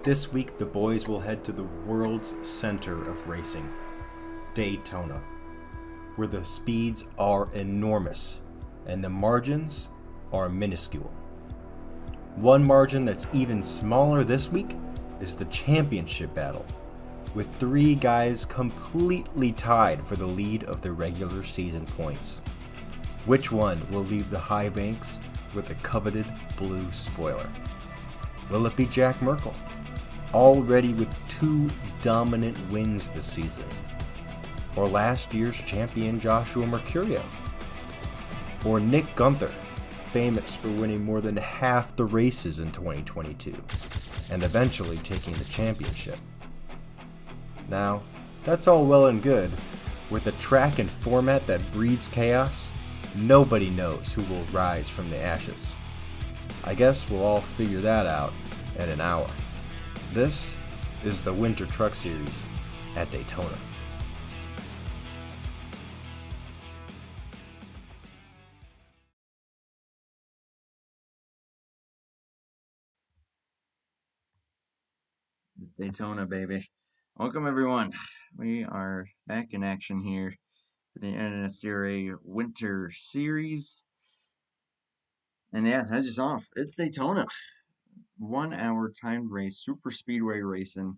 This week, the boys will head to the world's center of racing, Daytona, where the speeds are enormous and the margins are minuscule. One margin that's even smaller this week is the championship battle, with 3 guys completely tied for the lead of the regular season points. Which one will leave the high banks with the coveted blue spoiler? Will it be Jack Merkle, already with 2 dominant wins this season? Or last year's champion Joshua Mercurio? Or Nick Gunther, famous for winning more than half the races in 2022, and eventually taking the championship? Now, that's all well and good. With a track and format that breeds chaos, nobody knows who will rise from the ashes. I guess we'll all figure that out in an hour. This is the Winter Truck Series at Daytona. It's Daytona, baby. Welcome, everyone. We are back in action here for the NNSCRA Winter Series. And yeah, as you saw, it's Daytona. 1 hour timed race, Superspeedway racing.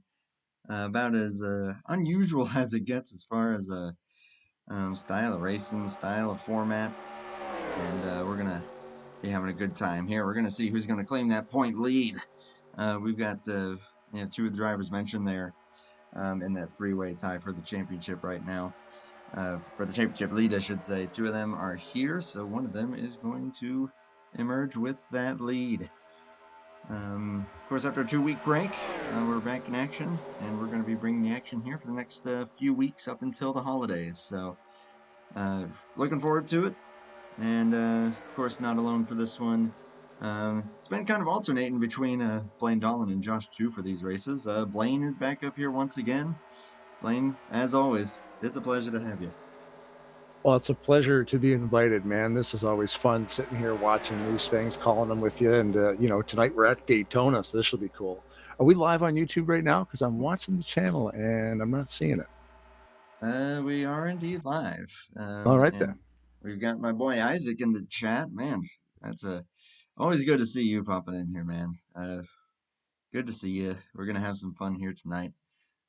About as unusual as it gets as far as a style of racing, style of format. And we're going to be having a good time here. We're going to see who's going to claim that point lead. We've got 2 of the drivers mentioned there in that 3-way tie for the championship right now. For the championship lead, I should say. 2 of them are here, so one of them is going to emerge with that lead. Of course, after a 2-week break, we're back in action, and we're going to be bringing the action here for the next few weeks up until the holidays. So, looking forward to it. And, of course, not alone for this one. It's been kind of alternating between Blaine Donlon and Josh too for these races. Blaine is back up here once again. Blaine, as always, it's a pleasure to have you. Well, it's a pleasure to be invited, man. This is always fun sitting here watching these things, calling them with you. And, tonight we're at Daytona, so this will be cool. Are we live on YouTube right now? Because I'm watching the channel and I'm not seeing it. We are indeed live. All right, then. We've got my boy Isaac in the chat. Man, that's always good to see you popping in here, man. Good to see you. We're going to have some fun here tonight.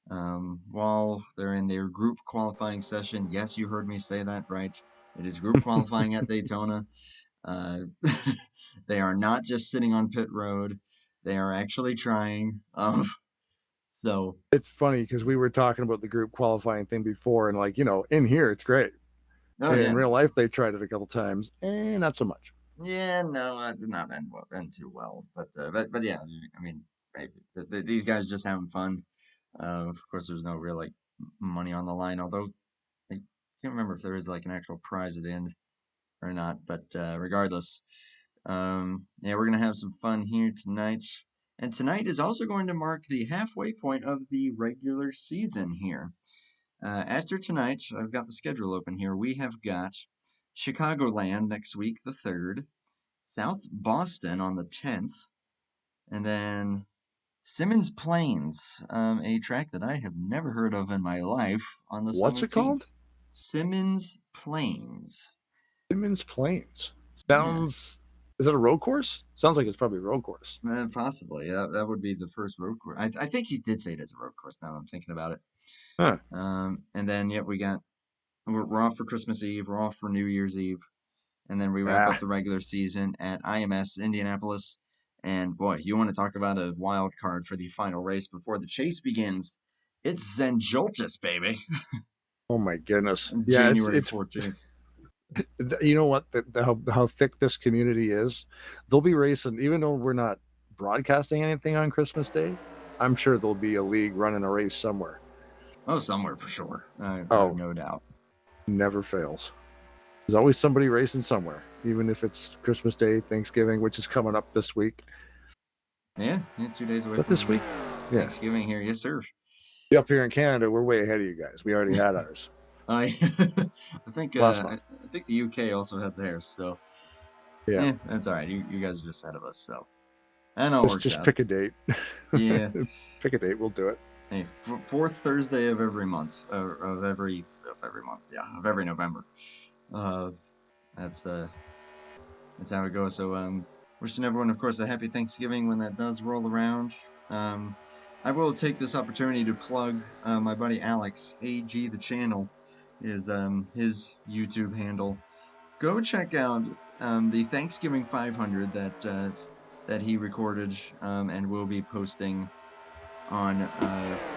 While they're in their group qualifying session. Yes, you heard me say that right. It is group qualifying at Daytona. They are not just sitting on pit road. They are actually trying. So it's funny because we were talking about the group qualifying thing before, and in here it's great. In real life, they tried it a couple times, and not so much. Yeah, no, it did not end too well. But yeah, I mean, these guys are just having fun. Of course, there's no real money on the line, although I can't remember if there is an actual prize at the end or not. But regardless, yeah, we're gonna have some fun here tonight. And tonight is also going to mark the halfway point of the regular season here. After tonight, I've got the schedule open here. We have got Chicagoland next week, the 3rd, South Boston on the 10th, and then Simmons Plains, a track that I have never heard of in my life, on the 17th. What's it called? Simmons Plains. Simmons Plains. Sounds... Yeah. Is it a road course? Sounds like it's probably a road course. Possibly. Yeah, that would be the first road course. I think he did say it as a road course now that I'm thinking about it. Huh. And then, we're off for Christmas Eve. We're off for New Year's Eve. And then we wrap up the regular season at IMS Indianapolis. And boy, you want to talk about a wild card for the final race before the chase begins. It's Zenjoltis, baby. Oh my goodness. January 14th. You know what? How thick this community is. They'll be racing, even though we're not broadcasting anything on Christmas Day. I'm sure there'll be a league running a race somewhere. Oh, somewhere for sure. No doubt. Never fails. There's always somebody racing somewhere, even if it's Christmas Day, Thanksgiving, which is coming up this week. Yeah, 2 days away. But this week, Thanksgiving here, yes, sir. Up here in Canada, we're way ahead of you guys. We already had ours. I think the UK also had theirs, so yeah, that's all right. You guys are just ahead of us, so I know it works Just out. pick a date. Yeah. Pick a date. We'll do it. Hey, fourth Thursday of every month, of every month, yeah, of every November. Uh, that's how it goes. So, wishing everyone, of course, a happy Thanksgiving when that does roll around. I will take this opportunity to plug my buddy Alex, AG the channel, is his YouTube handle. Go check out the Thanksgiving 500 that he recorded and will be posting on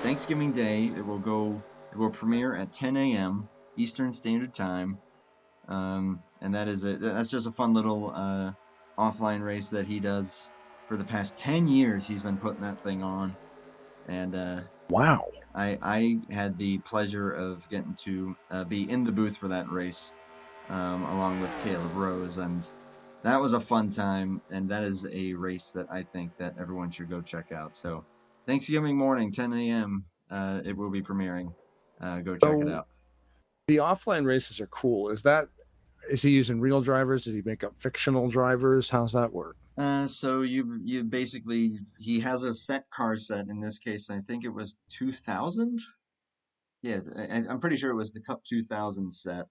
Thanksgiving Day. It will premiere at 10 a.m. Eastern Standard Time. And that's just a fun little offline race that he does for the past 10 years. He's been putting that thing on. And Wow. I had the pleasure of getting to be in the booth for that race along with Caleb Rose. And that was a fun time. And that is a race that I think that everyone should go check out. So Thanksgiving morning, 10 a.m., it will be premiering. Go check it So out. the offline races are cool. Is he using real drivers? Did he make up fictional drivers? How's that work? So you basically, he has a set car set. In this case, I think it was 2000. Yeah, I'm pretty sure it was the Cup 2000 set.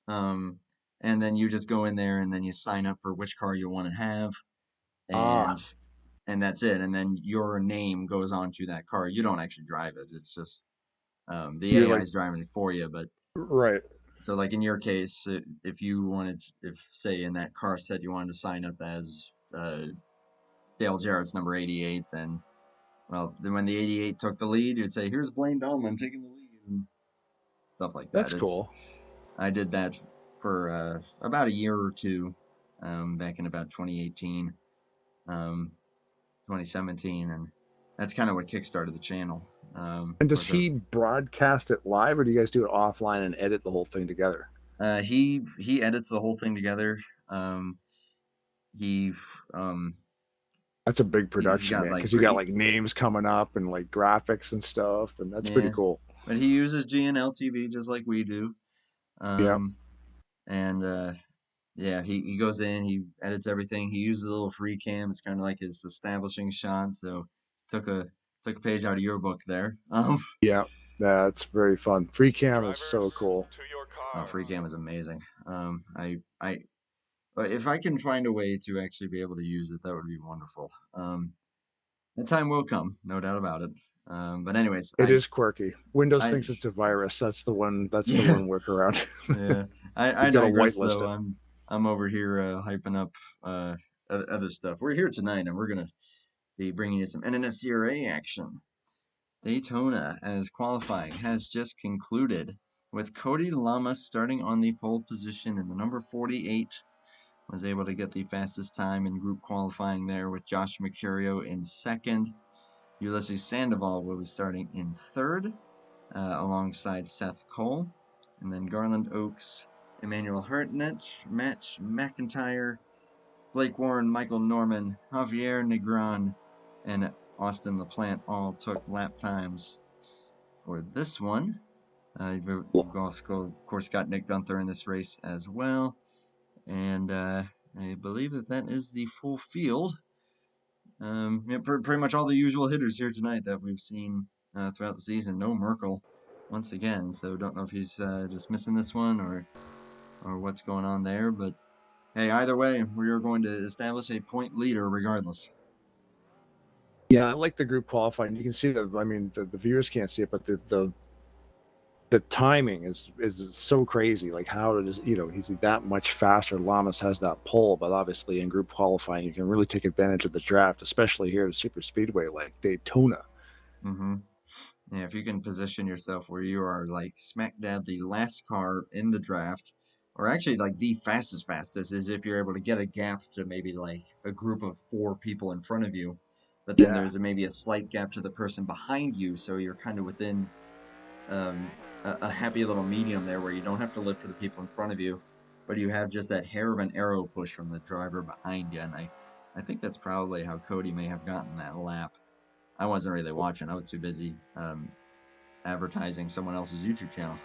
Um, and then you just go in there and then you sign up for which car you want to have, Ah, and that's it. And then your name goes onto that car. You don't actually drive it. It's just the you're AI like, is driving it for you. But right. so like in your case, if you wanted, if say in that car set you wanted to sign up as Dale Jarrett's number 88, then then when the 88 took the lead, you'd say, "Here's Blaine Donlon taking the lead," and stuff like that. That's cool. I did that for about a year or two, back in about 2018, 2017, and that's kind of what kickstarted the channel. And Of does course, he broadcast it live, or do you guys do it offline and edit the whole thing together? he edits the whole thing together. He um, That's a big he's production, got man, like because you got like names coming up and like graphics and stuff, and that's pretty yeah, cool. but he uses GNL TV just like we do. Yeah. And yeah, he goes in, he edits everything. He uses a little free cam. It's kind of like his establishing shot. So took a page out of your book there. Yeah, that's very fun. Free cam is so cool. Free cam is amazing. If I can find a way to actually be able to use it, that would be wonderful. The time will come, no doubt about it. But anyways, It is quirky. Windows I thinks it's a virus. That's the one. That's the yeah, one workaround. yeah. I You got to digress whitelist though. it. I'm over here hyping up other stuff. We're here tonight, and we're gonna be bringing you some NNSCRA action. Daytona, as qualifying has just concluded, with Cody Lamas starting on the pole position in the number 48. Was able to get the fastest time in group qualifying there, with Joshua Mercurio in second. Ulysses Sandoval will be starting in third, alongside Seth Cole. And then Garland Oaks, Emmanuel Hartnett, Matt McIntyre, Blake Warren, Michael Norman, Javier Negron, and Austin LaPlante all took lap times for this one. You've also, of course, got Nick Gunther in this race as well. And I believe that is the full field. Yeah, pretty much all the usual hitters here tonight that we've seen throughout the season. No Merkel once again, so don't know if he's just missing this one or what's going on there. But hey, either way, we are going to establish a point leader regardless. Yeah, I like the group qualifying. You can see that. I mean, the viewers can't see it, but the timing is so crazy. Like, how does he's that much faster? Lamas has that pole, but obviously in group qualifying, you can really take advantage of the draft, especially here at Superspeedway like Daytona. Mm-hmm. Yeah, if you can position yourself where you are like smack dab the last car in the draft, or actually like the fastest, is if you're able to get a gap to maybe like a group of 4 people in front of you, but then Yeah, there's maybe a slight gap to the person behind you, so you're kind of within a happy little medium there where you don't have to live for the people in front of you, but you have just that hair of an arrow push from the driver behind you. And I think that's probably how Cody may have gotten that lap. I wasn't really watching. I was too busy advertising someone else's YouTube channel.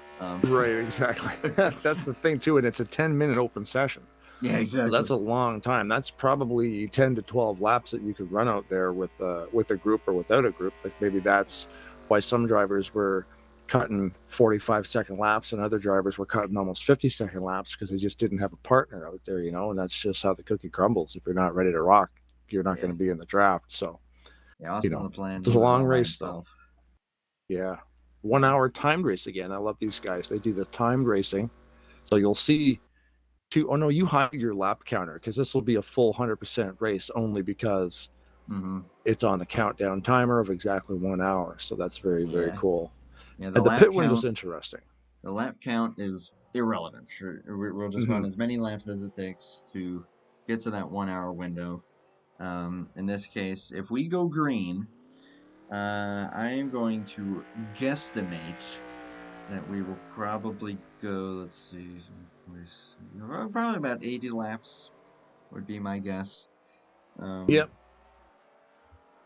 right, exactly. That's the thing too, and it's a 10-minute open session. Yeah, So exactly. that's a long time. That's probably 10 to 12 laps that you could run out there with a group or without a group. Like maybe that's why some drivers were cutting 45-second laps and other drivers were cutting almost 50-second laps because they just didn't have a partner out there, you know. And that's just how the cookie crumbles. If you're not ready to rock, you're not going to be in the draft. So, yeah, Austin on the plan. it's He a was long all by race though. himself. Yeah, 1 hour timed race again. I love these guys. They do the timed racing, so you'll see. Oh no, you hide your lap counter because this will be a full 100% race only because it's on a countdown timer of exactly 1 hour. So that's very, very cool. Yeah, and the pit window's interesting. The lap count is irrelevant. We'll just run as many laps as it takes to get to that 1 hour window. In this case, if we go green, I am going to guesstimate that we will probably go, let's see, probably about 80 laps would be my guess. Yep.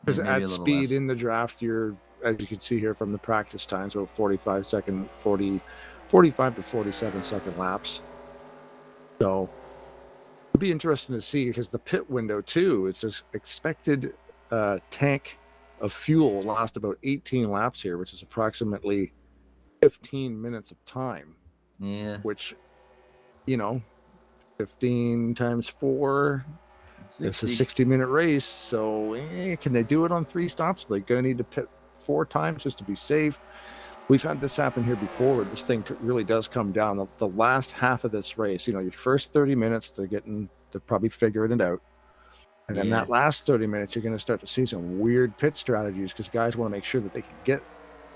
Because maybe at a little speed less. in the draft, you're, as you can see here from the practice times, about 45 to 47-second laps. So it'll be interesting to see because the pit window too, it's this expected tank of fuel will last about 18 laps here, which is approximately 15 minutes of time. Yeah. Which, 15 times 4, it's a 60-minute race. So can they do it on 3 stops? They're going to need to pit 4 times just to be safe. We've had this happen here before where this thing really does come down. The last half of this race, your first 30 minutes, they're probably figuring it out. And then that last 30 minutes, you're going to start to see some weird pit strategies because guys want to make sure that they can get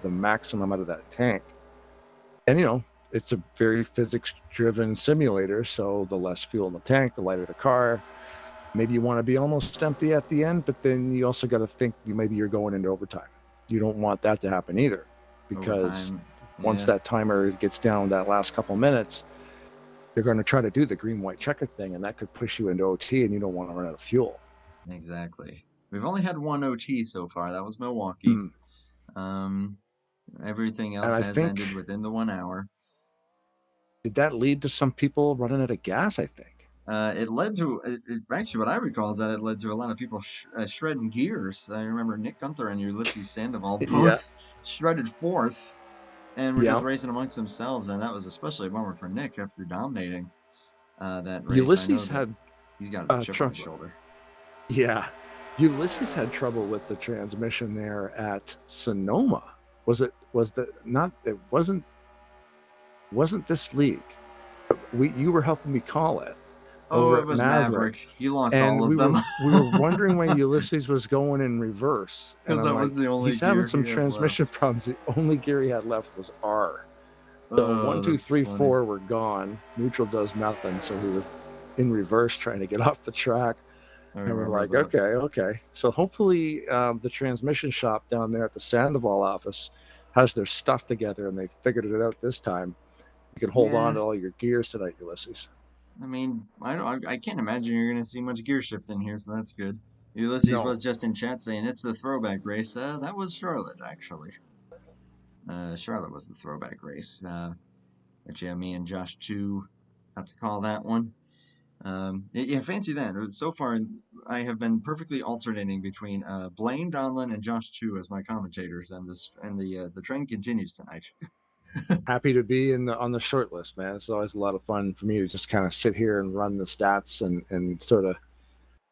the maximum out of that tank. And, it's a very physics-driven simulator, so the less fuel in the tank, the lighter the car. Maybe you want to be almost empty at the end, but then you also got to think maybe you're going into overtime. You don't want that to happen either, because once that timer gets down that last couple minutes, they're going to try to do the green-white checker thing, and that could push you into OT, and you don't want to run out of fuel. Exactly. We've only had 1 OT so far. That was Milwaukee. Everything else has ended within the 1 hour. Did that lead to some people running out of gas, I think? It led to, actually, what I recall is that it led to a lot of people shredding gears. I remember Nick Gunther and Ulysses Sandoval both shredded 4th and were just racing amongst themselves. And that was especially a bummer for Nick after dominating that race. Ulysses he's got a chip on his shoulder. Yeah. Ulysses had trouble with the transmission there at Sonoma. It wasn't this league. You were helping me call it. Oh, it was Maverick. You lost all of them. We were wondering when Ulysses was going in reverse. Because that was the only he's having some transmission problems. The only gear he had left was R. So 1, 2, 3, 4 were gone. Neutral does nothing. So he was in reverse trying to get off the track. And we're like, okay. So hopefully the transmission shop down there at the Sandoval office has their stuff together and they figured it out this time. You can hold on to all your gears tonight, Ulysses. I mean, I can't imagine you're going to see much gear shift in here, so that's good. Ulysses was just in chat saying it's the throwback race. That was Charlotte, actually. Charlotte was the throwback race. But yeah, me and Josh 2 got to call that one. Fancy that. So far, I have been perfectly alternating between Blaine Donlon and Josh 2 as my commentators, and the trend continues tonight. Happy to be on the short list, man. It's always a lot of fun for me to just kind of sit here and run the stats and sort of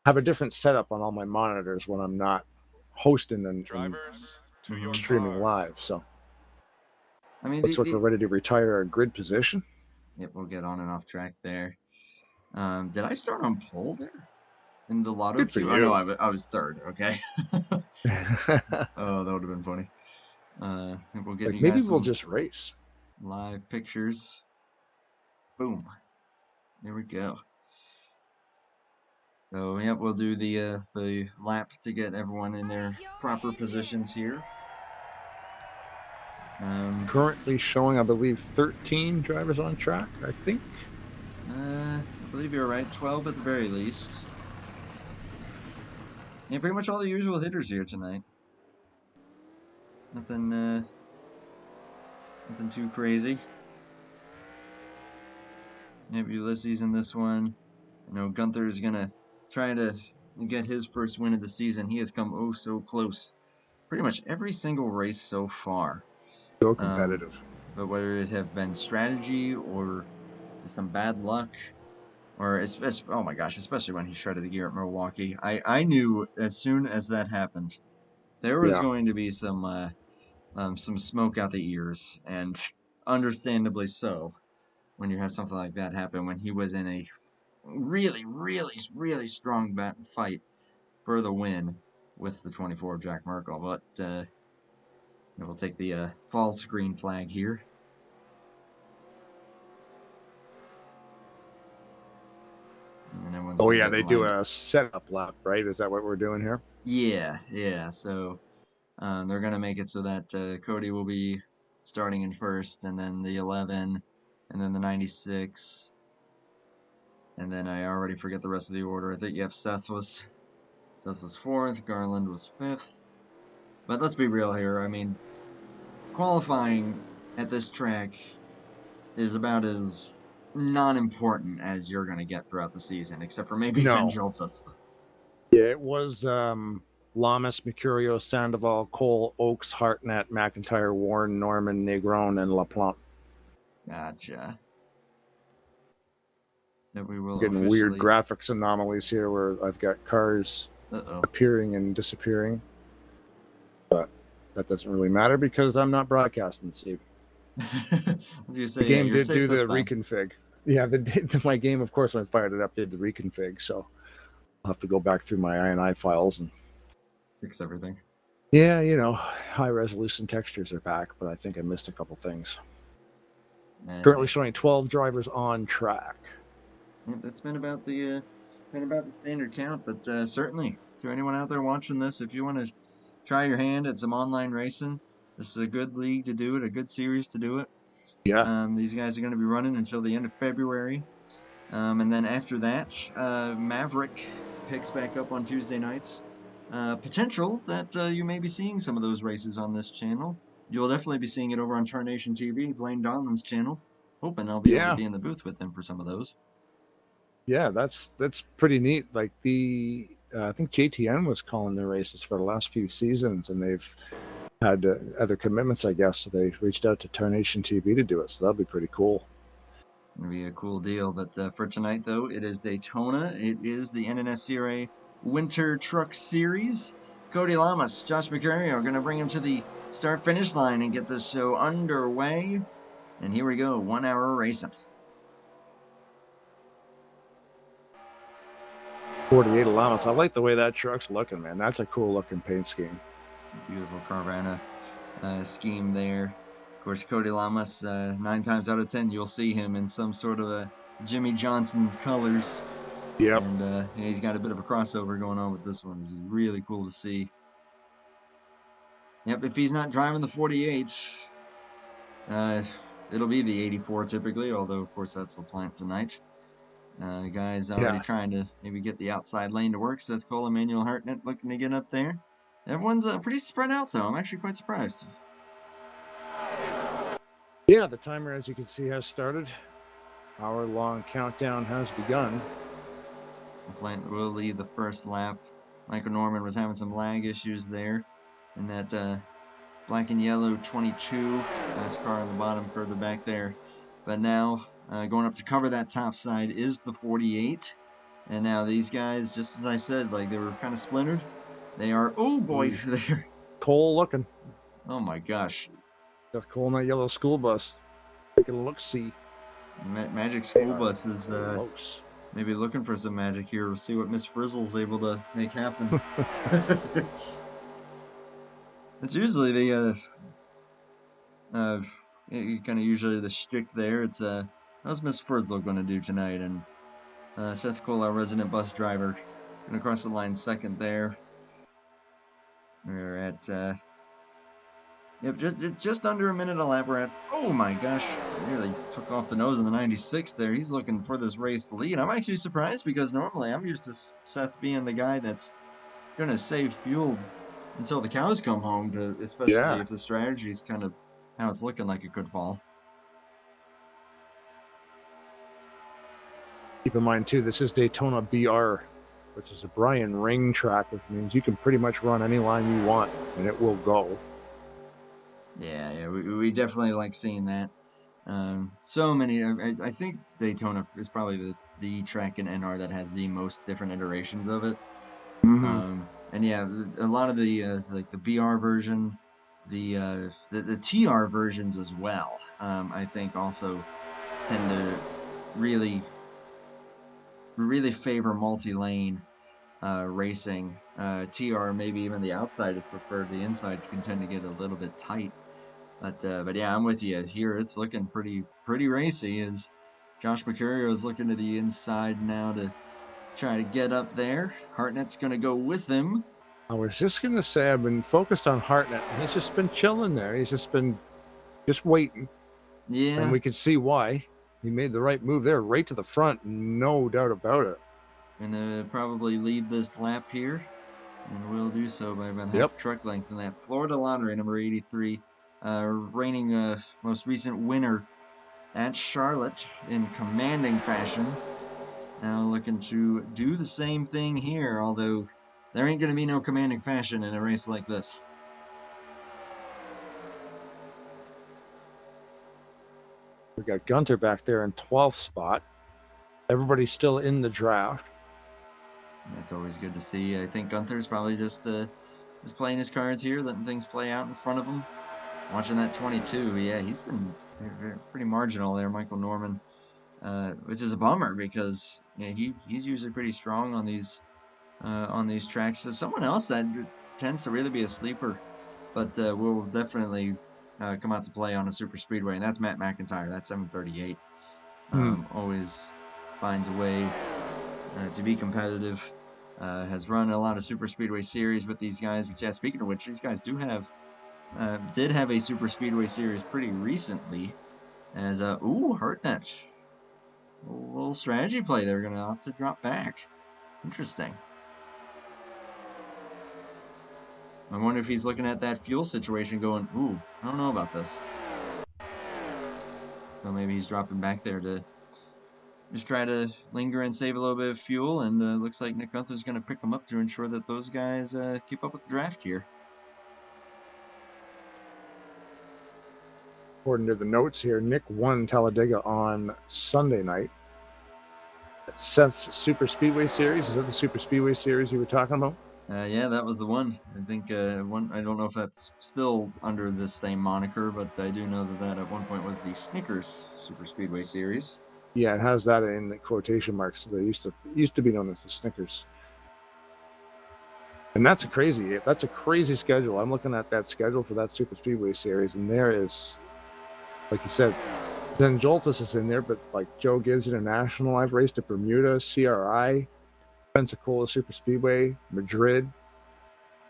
have a different setup on all my monitors when I'm not hosting and streaming live. So, I mean, looks like we're ready to retire our grid position. Yep, we'll get on and off track there. Did I start on pole there in the lotto queue? Oh no, I was 3rd. Okay. Oh, that would have been funny. We'll get you maybe guys we'll just race live pictures. Boom. There we go. So yeah, we'll do the lap to get everyone in their proper positions here. Currently showing, I believe, 13 drivers on track. I think. I believe you're right. 12 at the very least. Yeah, pretty much all the usual hitters here tonight. Nothing too crazy. Maybe Ulysses in this one. I know Gunther is going to try to get his first win of the season. He has come oh so close pretty much every single race so far. So competitive. But whether it have been strategy or just some bad luck, or especially, oh my gosh, especially when he shredded the gear at Milwaukee, I knew as soon as that happened, there was Yeah. going to be some smoke out the ears, and understandably so, when you have something like that happen when he was in a really, really, really strong fight for the win with the 24 of Jack Merkel. But we'll take the false green flag here. And then Oh yeah, they do a setup lap, right? Is that what we're doing here? Yeah. So they're gonna make it so that Cody will be starting in first, and then the 11, and then the 96, and then I already forget the rest of the order. I think Seth was fourth, Garland was fifth. But let's be real here. I mean, qualifying at this track is about as non-important as you're going to get throughout the season, except for maybe St. Joltas. Yeah, it was Lamas, Mercurio, Sandoval, Cole, Oaks, Hartnett, McIntyre, Warren, Norman, Negron, and LaPlante. Gotcha. That we will getting weird graphics anomalies here where I've got cars appearing and disappearing. But that doesn't really matter because I'm not broadcasting this evening. The game did do the reconfig. Yeah, my game, of course, when I fired it up, did the reconfig. So I'll have to go back through my INI files and fix everything. Yeah, high resolution textures are back, but I think I missed a couple things. Currently showing 12 drivers on track. Yep, that's been about the standard count, but certainly to anyone out there watching this, if you want to try your hand at some online racing, this is a good league to do it, a good series to do it. Yeah. These guys are going to be running until the end of February. And then after that, Maverick picks back up on Tuesday nights. Potential that you may be seeing some of those races on this channel. You'll definitely be seeing it over on TarnationTV, Blaine Donlon's channel. Hoping I'll be able to be in the booth with him for some of those. Yeah, that's pretty neat. Like I think JTN was calling their races for the last few seasons, and they've had other commitments, I guess. So they reached out to TarnationTV to do it, so that'll be pretty cool. It'll be a cool deal. But for tonight, though, it is Daytona. It is the NNSCRA Winter Truck Series. Cody Lamas, Josh Mercurio are going to bring him to the start-finish line and get this show underway. And here we go, 1 hour racing. 48 Lamas. I like the way that truck's looking, man. That's a cool looking paint scheme. Beautiful Carvana scheme there. Of course, Cody Lamas, 9 times out of 10, you'll see him in some sort of a Jimmy Johnson's colors. Yep. And he's got a bit of a crossover going on with this one, which is really cool to see. Yep, if he's not driving the 48, it'll be the 84 typically, although, of course, that's LaPlante tonight. Guys already trying to maybe get the outside lane to work. Seth Cole, Emmanuel Hartnett looking to get up there. Everyone's pretty spread out, though. I'm actually quite surprised. Yeah, the timer, as you can see, has started. Hour-long countdown has begun. LaPlante will lead the first lap. Michael Norman was having some lag issues there in that black and yellow 22. Nice car on the bottom further back there. But now, going up to cover that top side is the 48. And now these guys, just as I said, like they were kind of splintered. They are, oh boy, there. Cole looking. Oh my gosh. Seth Cole in that yellow school bus. Take a look-see. Magic School Bus is maybe looking for some magic here. We'll see what Miss Frizzle's able to make happen. It's usually the kind of usually the shtick there. It's how's Miss Frizzle going to do tonight? And Seth Cole, our resident bus driver, going to cross the line second there. We're at just under a minute a lap. We're at, oh my gosh, really took off the nose in the 96 there. He's looking for this race lead. I'm actually surprised because normally I'm used to Seth being the guy that's going to save fuel until the cows come home, especially if the strategy is kind of how it's looking like it could fall. Keep in mind, too, this is Daytona BR, which is a Brian Ring track, which means you can pretty much run any line you want, and it will go. Yeah, we definitely like seeing that. So many. I think Daytona is probably the track in NR that has the most different iterations of it. And yeah, a lot of the like the BR version, the TR versions as well. I think also tend to really favor multi-lane racing. TR, maybe even the outside is preferred. The inside can tend to get a little bit tight. But yeah, I'm with you here. It's looking pretty racy as Josh Mercurio is looking to the inside now to try to get up there. Hartnett's going to go with him. I was just going to say I've been focused on Hartnett. He's just been chilling there. He's just been waiting. Yeah. And we can see why. He made the right move there, right to the front, no doubt about it. Gonna probably lead this lap here, and will do so by about half truck length in that Florida Lottery number 83, reigning most recent winner at Charlotte in commanding fashion. Now looking to do the same thing here, although there ain't gonna be no commanding fashion in a race like this. We got Gunter back there in 12th spot. Everybody's still in the draft. That's always good to see. I think Gunther's probably just playing his cards here, letting things play out in front of him. Watching that 22, yeah, he's been pretty marginal there, Michael Norman, which is a bummer because he's usually pretty strong on these tracks. So someone else that tends to really be a sleeper, but will definitely come out to play on a super speedway, and that's Matt McIntyre. That's 738. Always finds a way to be competitive. Has run a lot of super speedway series with these guys. Which, yeah, speaking of which, these guys did have a super speedway series pretty recently. As Hartnett, a little strategy play. They're gonna opt to drop back. Interesting. I wonder if he's looking at that fuel situation going, ooh, I don't know about this. So maybe he's dropping back there to just try to linger and save a little bit of fuel, and looks like Nick Gunther's going to pick him up to ensure that those guys keep up with the draft here. According to the notes here, Nick won Talladega on Sunday night. Seth's Super Speedway Series. Is that the Super Speedway Series you were talking about? Yeah, that was the one. I think one. I don't know if that's still under the same moniker, but I do know that at one point was the Snickers Super Speedway Series. Yeah, it has that in the quotation marks. They used to be known as the Snickers. And that's a crazy schedule. I'm looking at that schedule for that Super Speedway Series, and there is, like you said, then Joltis is in there, but like Joe Gibbs International, I've raced at Bermuda, CRI, Pensacola Super Speedway, Madrid,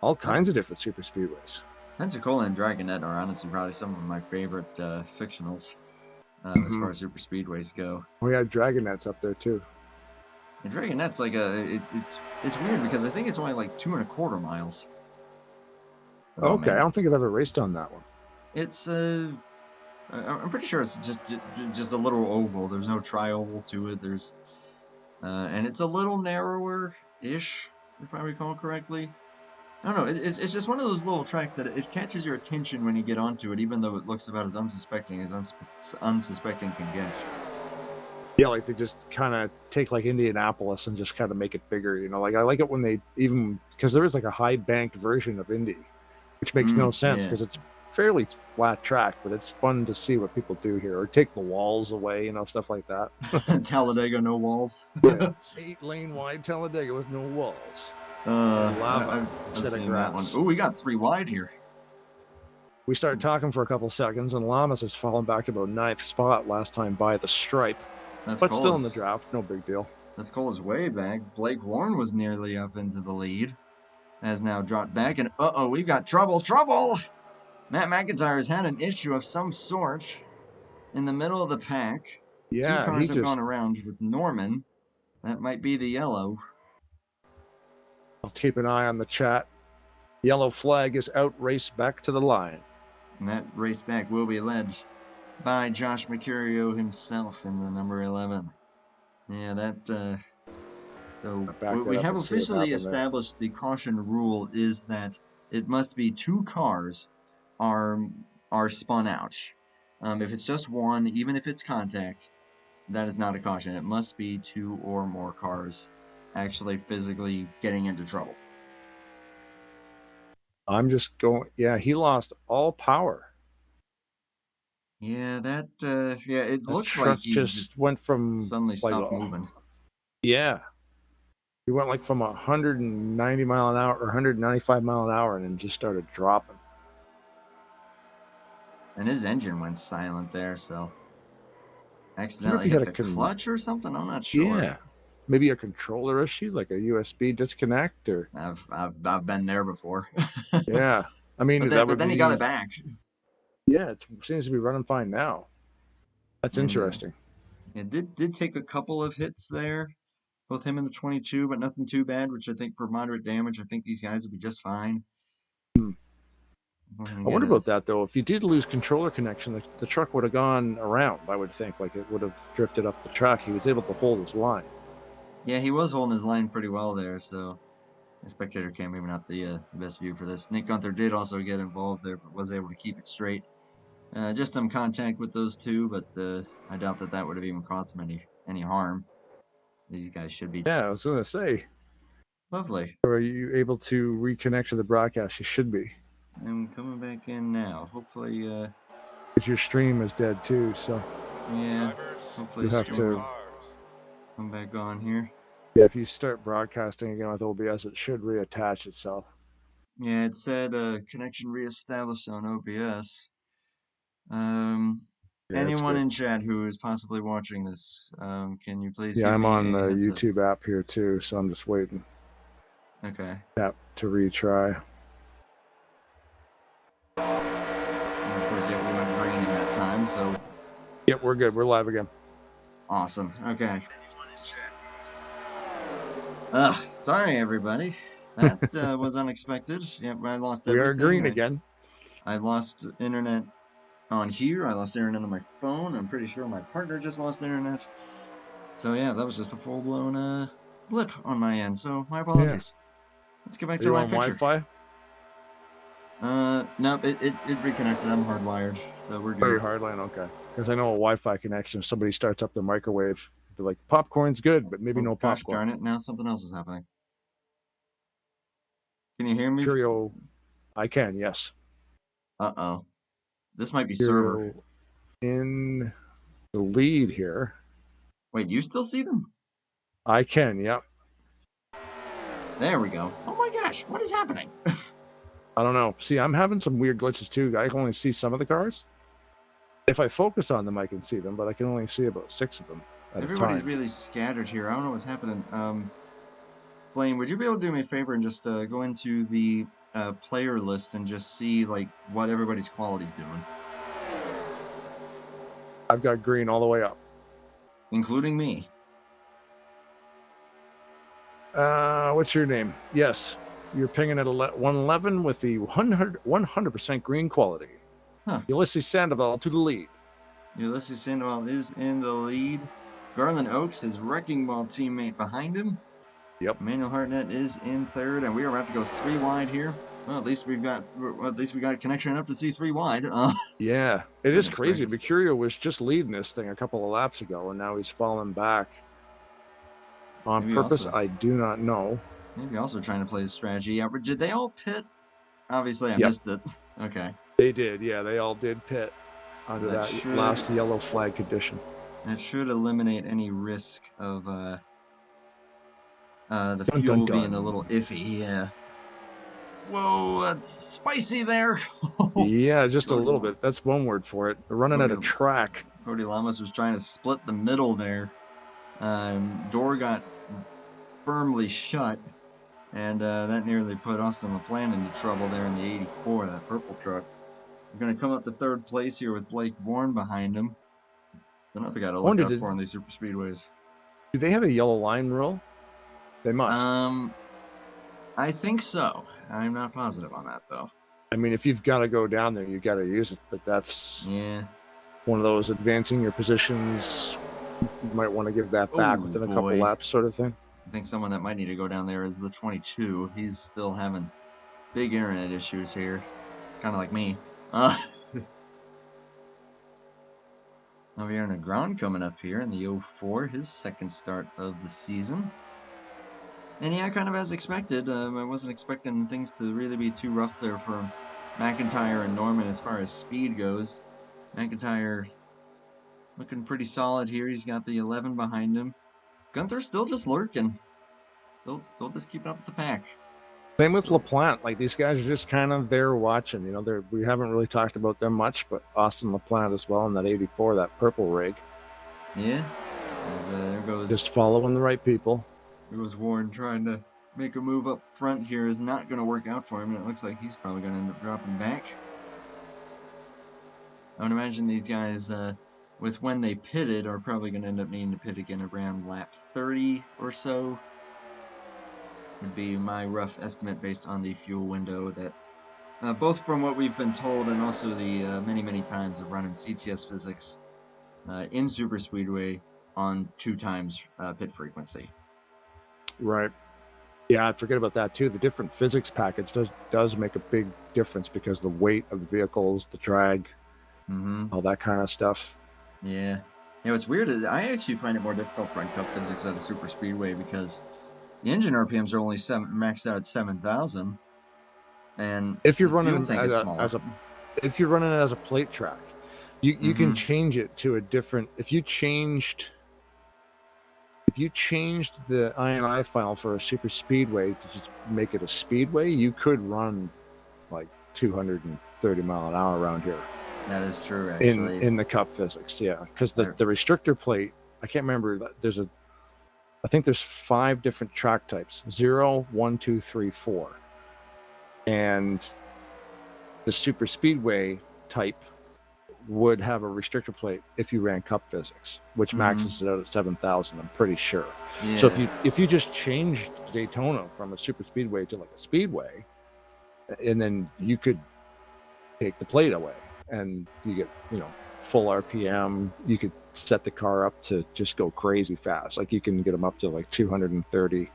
all kinds of different super speedways. Pensacola and Dragonette are honestly probably some of my favorite fictionals as far as super speedways go. We had Dragonette's up there too. And Dragonette's like it's weird because I think it's only like 2.25 miles. Okay, I don't think I've ever raced on that one. It's I'm pretty sure it's just a little oval. There's no tri-oval to it. There's and it's a little narrower-ish, if I recall correctly. I don't know. It's just one of those little tracks that it catches your attention when you get onto it, even though it looks about as unsuspecting as unsuspecting can get. Yeah, like they just kind of take like Indianapolis and just kind of make it bigger, you know. Like I like it when they even, because there is like a high banked version of Indy, which makes no sense because it's fairly flat track, but it's fun to see what people do here, or take the walls away, you know, stuff like that. Talladega, no walls. Yeah. 8-lane wide Talladega with no walls. Lava I've seen that one. Oh, we got 3 wide here. We started talking for a couple seconds, and Lamas has fallen back to about 9th spot last time by the stripe. But still in the draft, no big deal. Seth Cole is way back. Blake Warren was nearly up into the lead. Has now dropped back, and we've got trouble! Matt McIntyre has had an issue of some sort in the middle of the pack. Yeah, 2 cars have gone around with Norman. That might be the yellow. I'll keep an eye on the chat. Yellow flag is out, race back to the line. And that race back will be led by Josh Mercurio himself in the number 11. Yeah, that. So Back that we up have and see what officially happened there. established the caution rule is that it must be 2 cars are spun out. If it's just one, even if it's contact, that is not a caution. It must be 2 or more cars actually physically getting into trouble. I'm just going. Yeah, he lost all power. Yeah, that yeah, it That looked like truck he just went from suddenly like, stopped moving. yeah, he went like from 190 mile an hour or 195 mile an hour and then just started dropping. And his engine went silent there, so I wonder if accidentally he had hit a the clutch or something. I'm not sure. yeah, maybe a controller issue, like a USB disconnect, or I've been there before. yeah. I mean, that But would then he got it be back. yeah. It seems to be running fine now. That's And interesting. it did take a couple of hits there, both him and the 22, but nothing too bad. Which I think for moderate damage, I think these guys would be just fine. Go ahead and I get wonder a about that though. If you did lose controller connection, the truck would have gone around. I would think, like it would have drifted up the track. He was able to hold his line. yeah. He was holding his line pretty well there, so the spectator cam maybe not the best view for this. Nick Gunther did also get involved there, but was able to keep it straight. Just some contact with those two, but I doubt that would have even caused him any harm. These guys should be Yeah, I was gonna say, lovely. are you able to reconnect to the broadcast? You should be. I'm coming back in now. Hopefully, Because your stream is dead too, so yeah. Hopefully, you the have stream to. will come back on here. Yeah, if you start broadcasting again with OBS, it should reattach itself. Yeah, it said connection reestablished on OBS. Yeah, that's Anyone good. in chat who is possibly watching this, can you please Yeah, give I'm me on a the heads up? YouTube app here too, so I'm just waiting. Okay. Tap to retry. And of course, yeah, we went green in that time, so Yep, we're good. We're live again. awesome. Okay. Sorry everybody. That was unexpected. Yep, I lost We are everything. green again. I lost internet on here. I lost internet on my phone. I'm pretty sure my partner just lost internet. So yeah, that was just a full-blown blip on my end. So my apologies. Let's get back Are to you live on picture. Wi-Fi? Nope, it reconnected. I'm hardwired, so we're Very good. hardline, okay. Because I know a Wi-Fi connection, if somebody starts up the microwave, they're like, popcorn's good, but maybe Oh, no gosh popcorn. darn it! Now something else is happening. Can you hear me? Curio, I can, yes. Uh-oh. This might be server. Curio in the lead here. Wait, you still see them? I can, yep. There we go. Oh my gosh, what is happening? I don't know. See, I'm having some weird glitches too. I can only see some of the cars. If I focus on them, I can see them, but I can only see about 6 of them at Everybody's a time. really scattered here. I don't know what's happening. Blaine, would you be able to do me a favor and just go into the player list and just see like what everybody's quality's doing, I've got green all the way up. including me? What's your name? Yes, you're pinging at 111 with the 100% green quality. Huh. Ulysses Sandoval to the lead. Ulysses Sandoval is in the lead. Garland Oaks, his wrecking ball teammate, behind him. Yep. Emmanuel Hartnett is in third, and we are about to go 3 wide here. Well, at least we got connection enough to see 3 wide. Yeah, it is crazy. Gracious. Mercurio was just leading this thing a couple of laps ago, and now he's fallen back. On Maybe purpose, also, I do not know. Maybe also trying to play a strategy. Yeah, did they all pit? Obviously, I missed it. Okay. They did, yeah. They all did pit under that last yellow flag condition. That should eliminate any risk of the fuel being a little iffy. Yeah. Whoa, that's spicy there. Yeah, just a little bit. That's one word for it. They're running at a track. Cody Lamas was trying to split the middle there. Door got firmly shut, and that nearly put Austin LaPlante into trouble there in the 84, that purple truck. We're going to come up to third place here with Blake Bourne behind him. It's another guy to look out for on these super speedways. Do they have a yellow line rule? They must. I think so. I'm not positive on that, though. I mean, if you've got to go down there, you got to use it. But that's one of those advancing your positions You might want to give that back Oh within a couple boy. laps, sort of thing. I think someone that might need to go down there is the 22. He's still having big internet issues here. Kind of like me. Javier Negron coming up here in the 04, his second start of the season. And yeah, kind of as expected. I wasn't expecting things to really be too rough there for McIntyre and Norman as far as speed goes. McIntyre looking pretty solid here. He's got the 11 behind him. Gunther's still just lurking. Still just keeping up with the pack. Same with Still. LaPlante. Like, these guys are just kind of there watching. You know, we haven't really talked about them much, but Austin LaPlante as well in that 84, that purple rig. Yeah. There goes. Just following the right people. There goes Warren trying to make a move up front here. Is not going to work out for him, and it looks like he's probably going to end up dropping back. I would imagine these guys, with when they pitted, are probably going to end up needing to pit again around lap 30 or so. Would be my rough estimate based on the fuel window that, both from what we've been told and also the many times of running CTS physics in Superspeedway on 2 times pit frequency. Right. Yeah, I forget about that too. The different physics package does make a big difference because the weight of the vehicles, the drag, all that kind of stuff. Yeah. You know, it's weird. I actually find it more difficult to run cup physics at a super speedway because the engine RPMs are only maxed out at 7,000, and if you're the fuel running tank is smaller. If you're running it as a plate track, you can change it to a different. If you changed the INI file for a super speedway to just make it a speedway, you could run like 230 mile an hour around here. That is true, actually. In the cup physics, yeah, because the restrictor plate, I can't remember. I think there's 5 different track types: 0, 1, 2, 3, 4, and the super speedway type would have a restrictor plate if you ran cup physics, which maxes it out at 7,000. I'm pretty sure. Yeah. So if you just changed Daytona from a super speedway to like a speedway, and then you could take the plate away, and you get, you know, full RPM. You could set the car up to just go crazy fast. Like, you can get them up to like 230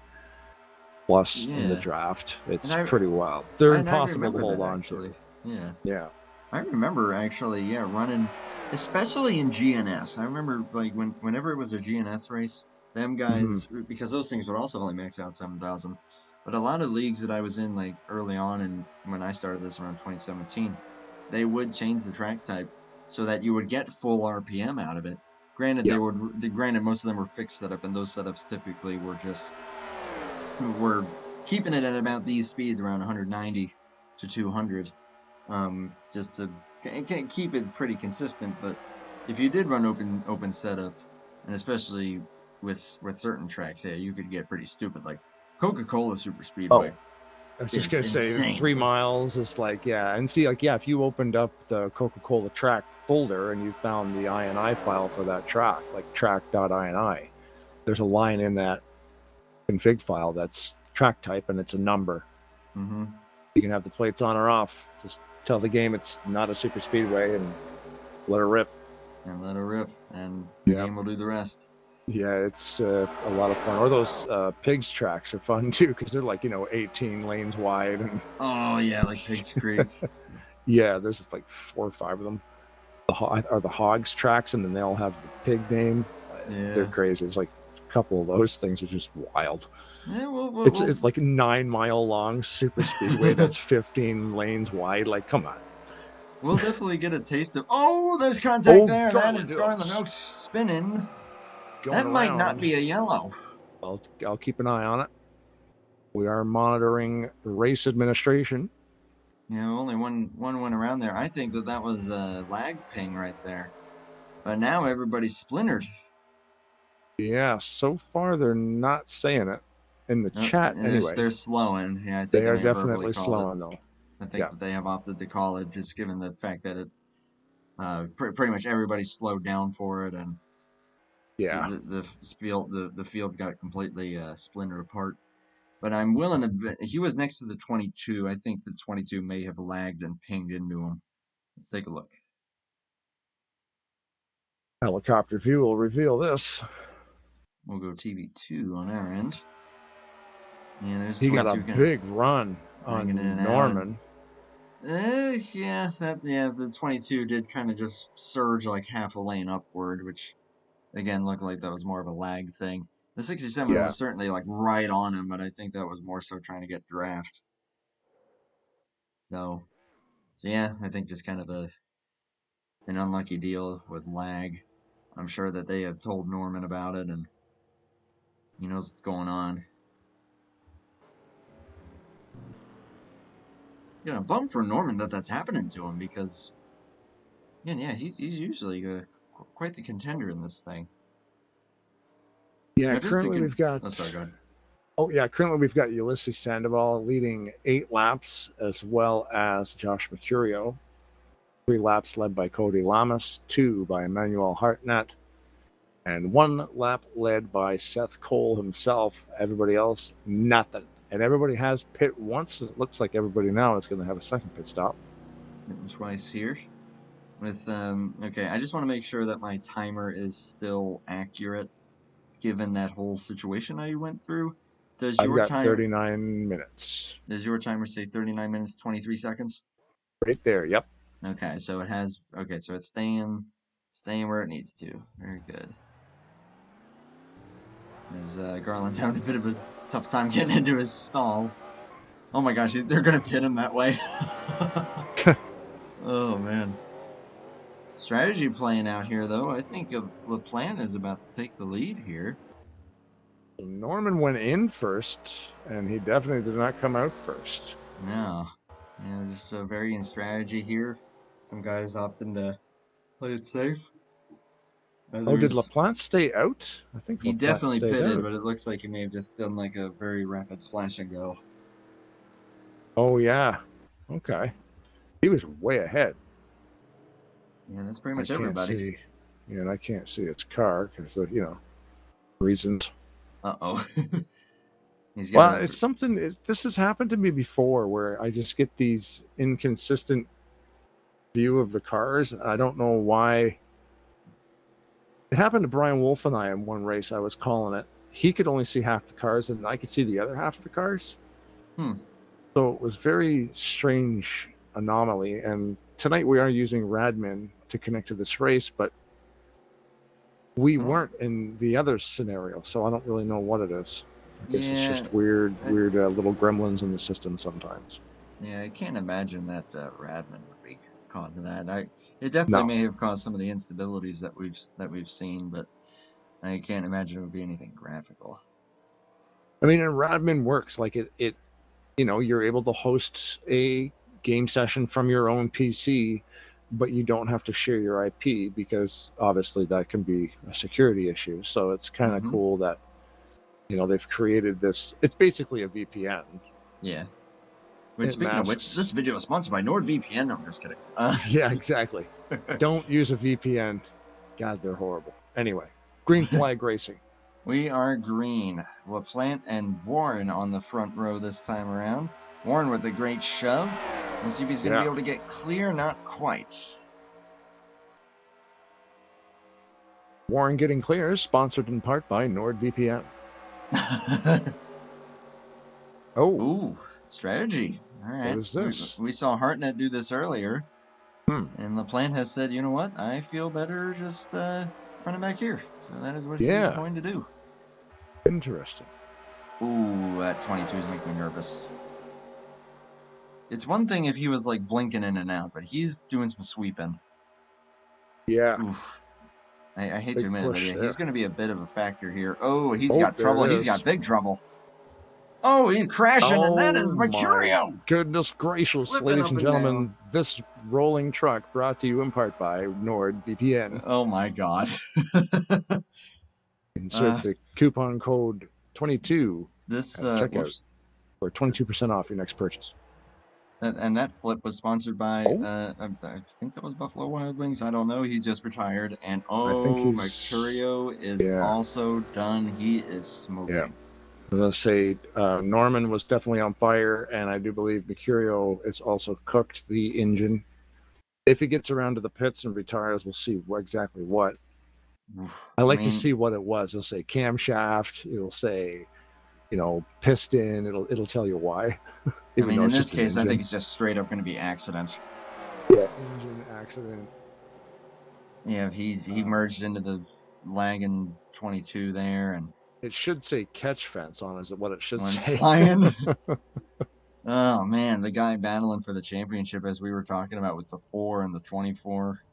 plus in the draft. It's pretty wild. They're impossible to hold on to. Yeah. I remember actually, running, especially in GNS. I remember like whenever it was a GNS race, them guys, because those things would also only max out 7,000. But a lot of leagues that I was in, like early on, and when I started this around 2017, they would change the track type so that you would get full RPM out of it. Granted, granted, most of them were fixed setup, and those setups typically were keeping it at about these speeds, around 190 to 200. Just to keep it pretty consistent. But if you did run open setup, and especially with certain tracks, you could get pretty stupid, like Coca-Cola Super Speedway. I was just gonna say 3 miles is like, and see, like, if you opened up the Coca-Cola track folder and you found the INI file for that track, like track.ini, there's a line in that config file that's track type, and it's a number. You can have the plates on or off. Just tell the game it's not a super speedway and let her rip. And the game will do the rest. Yeah, it's a lot of fun. Or those Pigs tracks are fun too, because they're like, 18 lanes wide. And oh yeah, like Pigs Creek. Yeah, there's like 4 or 5 of them. Are the Hogs tracks, and then they all have the pig name. They're crazy. It's like a couple of those things are just wild. Yeah, it's like a 9-mile long super speedway that's 15 lanes wide. Like, come on. We'll definitely get a taste of. Oh, there's contact there. That is Garland Oaks spinning. That might not be a yellow. I'll keep an eye on it. We are monitoring race administration. Only one went around there. I think that was a lag ping right there. But now everybody's splintered. Yeah, so far they're not saying it in the chat anyway. They're slowing. Yeah, I think they are definitely slowing though. I think that they have opted to call it, just given the fact that it pretty much everybody slowed down for it, and the field got completely splintered apart. But I'm willing to bet he was next to the 22. I think the 22 may have lagged and pinged into him. Let's take a look. Helicopter view will reveal this. We'll go TV2 on our end. Yeah, there's He got a 22 big run hanging in on and out. Norman. Yeah, the 22 did kind of just surge like half a lane upward, which again looked like that was more of a lag thing. The 67 Yeah. was certainly like right on him, but I think that was more so trying to get draft. So yeah, I think just kind of an unlucky deal with lag. I'm sure that they have told Norman about it and he knows what's going on. Yeah, bummed for Norman that that's happening to him because, yeah, he's usually quite the contender in this thing. Yeah, Now, just currently we've got. Oh, sorry, go ahead. Oh yeah, currently we've got Ulysses Sandoval leading 8 laps, as well as Josh Mercurio. 3 laps led by Cody Lamas, 2 by Emmanuel Hartnett, and 1 lap led by Seth Cole himself. Everybody else, nothing. And everybody has pit once. It looks like everybody now is going to have a second pit stop. Twice here. With okay, I just want to make sure that my timer is still accurate, given that whole situation I went through. I've got 39 minutes. Does your timer say 39 minutes 23 seconds? Right there. Yep. Okay, so it has. Okay, so it's staying where it needs to. Very good. As Garland's having a bit of a tough time getting into his stall. Oh my gosh, they're gonna pin him that way. Oh man. Strategy playing out here, though. I think LaPlante is about to take the lead here. Norman went in first, and he definitely did not come out first. No. Yeah, just a varying strategy here. Some guys opting to play it safe. Oh, did LaPlante stay out? I think he LaPlante definitely pitted, out. but it looks like he may have just done like a very rapid splash and go. Oh, yeah. Okay. He was way ahead. Yeah, that's pretty much everybody. And I can't see its car because of, reasons. Uh-oh. It's something. This has happened to me before where I just get these inconsistent view of the cars. I don't know why. It happened to Brian Wolf and I in one race. I was calling it. He could only see half the cars, and I could see the other half of the cars. So it was very strange anomaly. And tonight we are using Radmin to connect to this race, but we weren't in the other scenario, so I don't really know what it is. I guess it's just weird little gremlins in the system sometimes. Yeah, I can't imagine that Radman would be causing that. It definitely may have caused some of the instabilities that we've seen, but I can't imagine it would be anything graphical. I mean, and Radman works like it. You're able to host a game session from your own PC, but you don't have to share your IP because obviously that can be a security issue. So it's kind of cool that they've created this. It's basically a VPN. Yeah. Speaking of which, this video is sponsored by NordVPN. No, I'm just kidding. Yeah, exactly. Don't use a VPN. God, they're horrible. Anyway, green flag racing. We are green. LaPlante and Warren on the front row this time around. Warren with a great shove. Let's see if he's going to be able to get clear. Not quite. Warren getting clear is sponsored in part by NordVPN. Ooh, strategy. All right. What is this? We saw Hartnett do this earlier. And LaPlante has said, you know what? I feel better just running back here. So that is what he's going to do. Interesting. Ooh, that 22 is making me nervous. It's one thing if he was like blinking in and out, but he's doing some sweeping. Yeah. Oof. I hate to admit it, but he's going to be a bit of a factor here. Oh, he's got trouble. He's got big trouble. Oh, he's crashing, and that is Mercurio. Goodness gracious, ladies and gentlemen, this rolling truck brought to you in part by NordVPN. Oh my God. Insert the coupon code 22 at checkout for 22% off your next purchase. And that flip was sponsored by, I think that was Buffalo Wild Wings. I don't know. He just retired. And Mercurio is also done. He is smoking. Yeah. I was going to say Norman was definitely on fire, and I do believe Mercurio is also cooked the engine. If he gets around to the pits and retires, we'll see exactly what. I I like to mean, see what it was. It'll say camshaft. It'll say, piston. It'll tell you why, even though in it's this just an case, I think engine. it's just straight up going to be accident. Yeah, engine accident. Yeah, he merged into the lagging 22 there and It should say catch fence on. Is it what it should went say? flying. Oh man, the guy battling for the championship, as we were talking about with the 4 and the 24,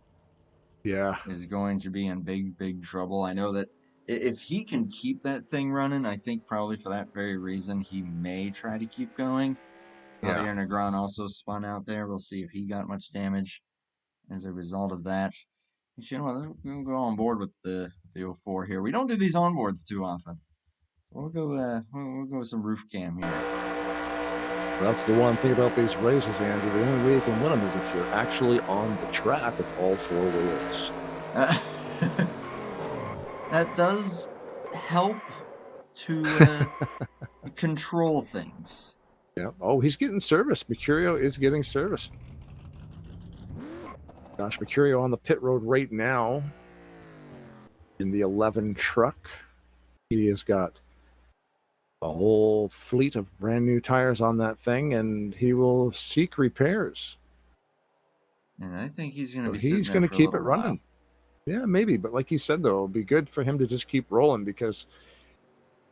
Yeah. is going to be in big trouble. I know that if he can keep that thing running, I think probably for that very reason he may try to keep going. Yeah. Javier Negron also spun out there. We'll see if he got much damage as a result of that. You know what? We'll go on board with the 04 here. We don't do these onboards too often, so we'll go with some roof cam here. That's the one thing about these races, Andrew. The only way you can win them is if you're actually on the track with all 4 wheels. That does help to control things. Yeah. Oh, he's getting service. Mercurio is getting service. Josh Mercurio on the pit road right now in the 11 truck. He has got a whole fleet of brand new tires on that thing, and he will seek repairs. And I think he's going to So be sitting he's there going to for a keep it little running. while. Yeah, maybe. But like you said, though, it'll be good for him to just keep rolling because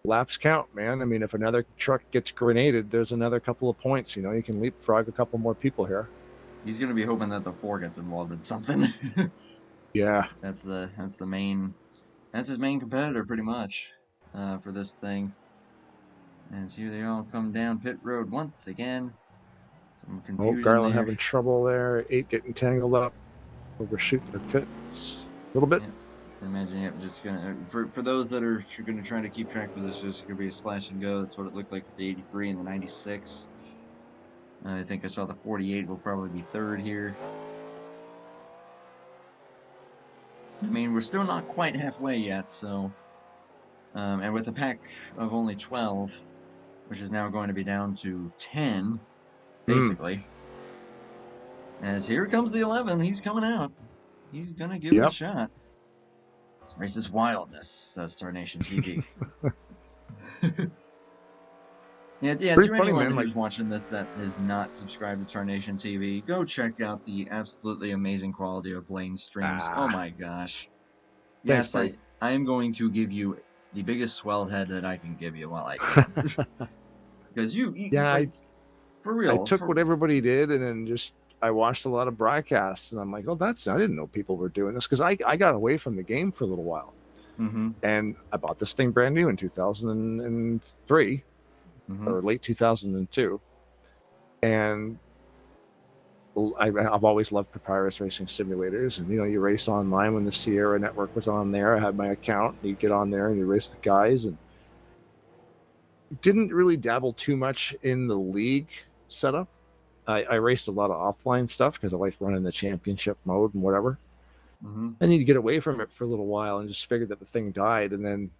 laps count, man. I mean, if another truck gets grenaded, there's another couple of points. You can leapfrog a couple more people here. He's going to be hoping that the 4 gets involved in something. Yeah. That's his main competitor pretty much for this thing. As here they all come down pit road once again. Some Oh, confusion Garland there. having trouble there. 8 getting tangled up. Overshooting their pits a little bit. Yep. I imagine, yep, just gonna for those that are gonna try to keep track positions, it's gonna be a splash and go. That's what it looked like for the 83 and the 96. I think I saw the 48 will probably be third here. I mean, we're still not quite halfway yet, so and with a pack of only 12, which is now going to be down to 10, basically. As here comes the 11, he's coming out. He's gonna give it a shot. This race is wildness, says TarnationTV. Yeah, Pretty to funny, anyone man, who's watching this that is not subscribed to TarnationTV, go check out the absolutely amazing quality of Blaine's streams. Oh my gosh. Thanks, Yes, buddy. I am going to give you the biggest swelled head that I can give you while I can. Because you like, for real. I took what everybody did and then I watched a lot of broadcasts and I'm like, oh, I didn't know people were doing this because I got away from the game for a little while. And I bought this thing brand new in 2003 or late 2002. And I've always loved papyrus racing simulators. And, you race online when the Sierra network was on there. I had my account. You get on there and you race with guys. And didn't really dabble too much in the league setup. I raced a lot of offline stuff because I liked running the championship mode and whatever. I need to get away from it for a little while and just figured that the thing died. And then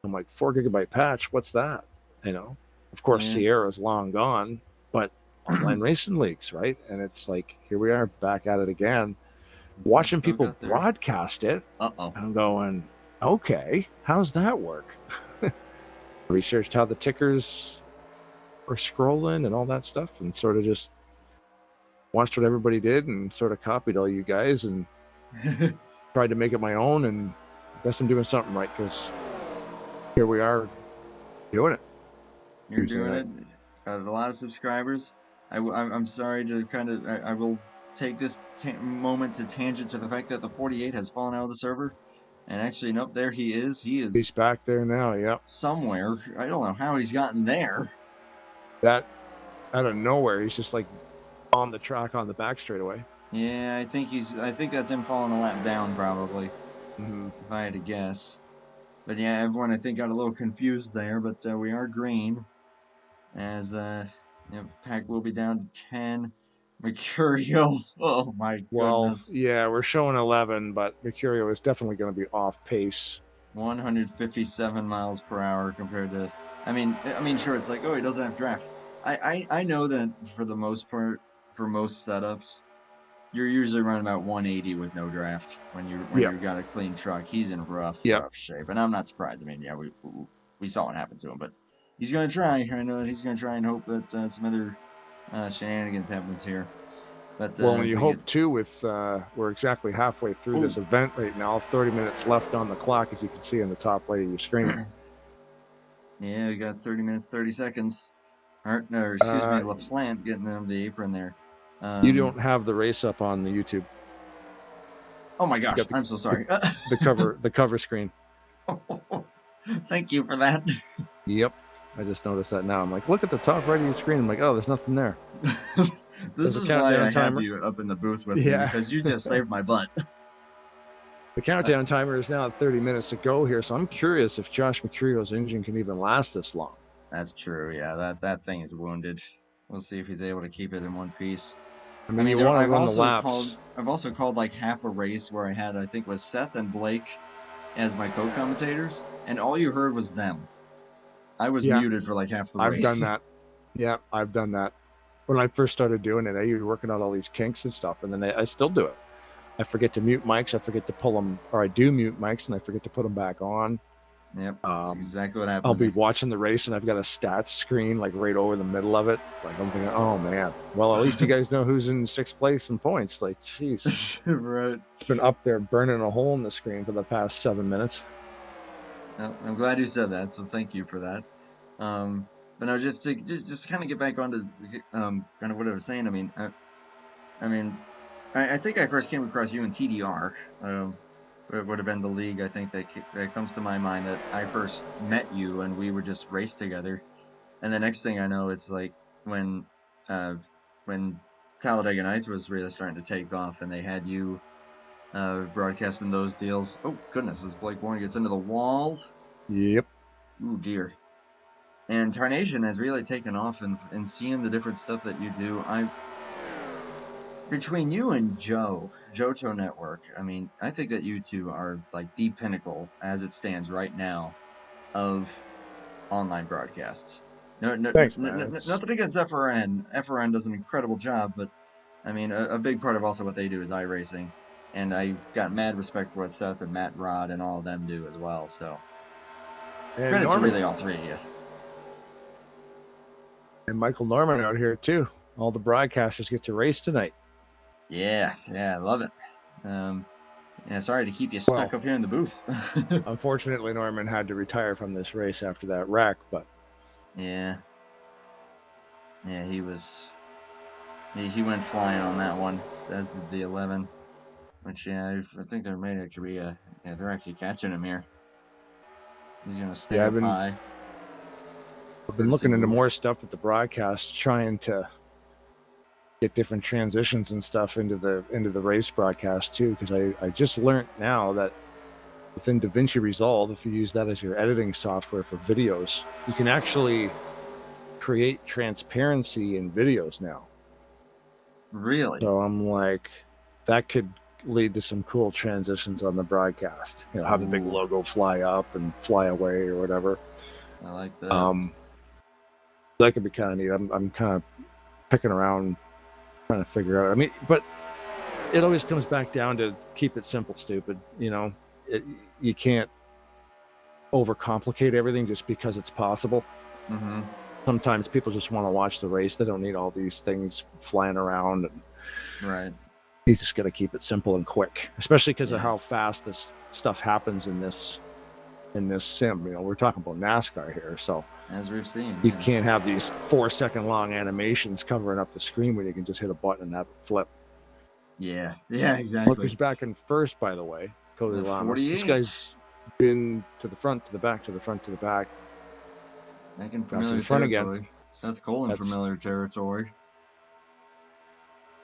I'm like, 4 gigabyte patch, what's that? Of course, Sierra's long gone, but online racing leagues, right? And it's like, here we are back at it again, watching people broadcast it. I'm going, okay, how's that work? Researched how the tickers were scrolling and all that stuff and sort of just watched what everybody did and sort of copied all you guys and tried to make it my own, and I guess I'm doing something right because here we are doing it. You're doing it. Got a lot of subscribers. I'm sorry to I will take this moment to tangent to the fact that the 48 has fallen out of the server. And actually, nope, there he is. He's back there now, yep. Somewhere. I don't know how he's gotten there. That, out of nowhere, he's just like on the track on the back straightaway. Yeah, I think that's him falling a lap down, probably. If I had to guess. But yeah, everyone I think got a little confused there, but we are green. As pack will be down to 10. Mercurio, oh my goodness. Well, yeah, we're showing 11, but Mercurio is definitely going to be off pace. 157 miles per hour compared to, I mean, sure, it's like, oh, he doesn't have draft. I know that for the most part, for most setups, you're usually running about 180 with no draft when you've got a clean truck. He's in rough shape, and I'm not surprised. I mean, yeah, we saw what happened to him, but he's gonna try. I know that he's gonna try and hope that some other shenanigans happens here. But well, when you hope too, with we're exactly halfway through this event right now, 30 minutes left on the clock, as you can see on the top right of your screen. Yeah, we got 30 minutes, 30 seconds. Or excuse me, LaPlante getting on the apron there. You don't have the race up on the YouTube. Oh my gosh, I'm so sorry. The cover screen. Thank you for that. Yep, I just noticed that now. I'm like, look at the top right of your screen. I'm like, oh, there's nothing there. This is why I have you up in the booth with me, because you just saved my butt. The countdown timer is now at 30 minutes to go here, so I'm curious if Josh Mercurio's engine can even last this long. That's true, yeah. That thing is wounded. We'll see if he's able to keep it in one piece. I mean, you want to run the laps. I've also called like half a race where I had, I think, was Seth and Blake as my co-commentators, and all you heard was them. I was muted for like half the race. I've done that. Yeah, I've done that. When I first started doing it, I was working out all these kinks and stuff, and then I still do it. I forget to mute mics. I forget to pull them, or I do mute mics, and I forget to put them back on. Yep, that's exactly what happened. I'll be watching the race, and I've got a stats screen like right over the middle of it. Like I'm thinking, oh man, well at least you guys know who's in 6th place in points. Like, jeez, right. It's been up there burning a hole in the screen for the past 7 minutes. Well, I'm glad you said that, so thank you for that. But no, just to kind of get back onto kind of what I was saying. I think I first came across you in TDR. It would have been the league, I think, that comes to my mind, that I first met you and we would just race together. And the next thing I know, it's like when Talladega Nights was really starting to take off and they had you broadcasting those deals. Oh, goodness, as Blake Warren gets into the wall. Yep. Ooh, dear. And Tarnation has really taken off, and seeing the different stuff that you do, between you and Johto Network, I mean, I think that you two are like the pinnacle, as it stands right now, of online broadcasts. Thanks, man. Nothing against FRN. FRN does an incredible job, but I mean, a big part of also what they do is iRacing, and I've got mad respect for what Seth and Matt Rod and all of them do as well. So, credits to really all three of you. And Michael Norman out here too. All the broadcasters get to race tonight. Yeah, I love it. Sorry to keep you stuck up here in the booth. Unfortunately, Norman had to retire from this race after that wreck, but yeah, he went flying on that one, as did the 11. Which I think they're made of Korea. Yeah, they're actually catching him here. He's gonna stay up high. I've been looking into more stuff with the broadcast, trying to get different transitions and stuff into the race broadcast too, because I just learned now that within DaVinci Resolve, if you use that as your editing software for videos, you can actually create transparency in videos now. Really? So I'm like, that could lead to some cool transitions on the broadcast. You know, have the big logo fly up and fly away or whatever. I like that. That could be kind of neat. I'm kind of picking around, trying to figure out. I mean, but it always comes back down to keep it simple, stupid. You know, you can't overcomplicate everything just because it's possible. Mm-hmm. Sometimes people just want to watch the race. They don't need all these things flying around. Right. You just got to keep it simple and quick, especially because of how fast this stuff happens in this sim. You know, we're talking about NASCAR here, so as we've seen, you can't have these 4-second long animations covering up the screen when you can just hit a button and have it flip. Yeah, exactly. Look who's back in first, by the way, Cody Lamas. This guy's been to the front, to the back, to the front, to the back. Back in familiar territory. Again. Seth Cole in familiar territory.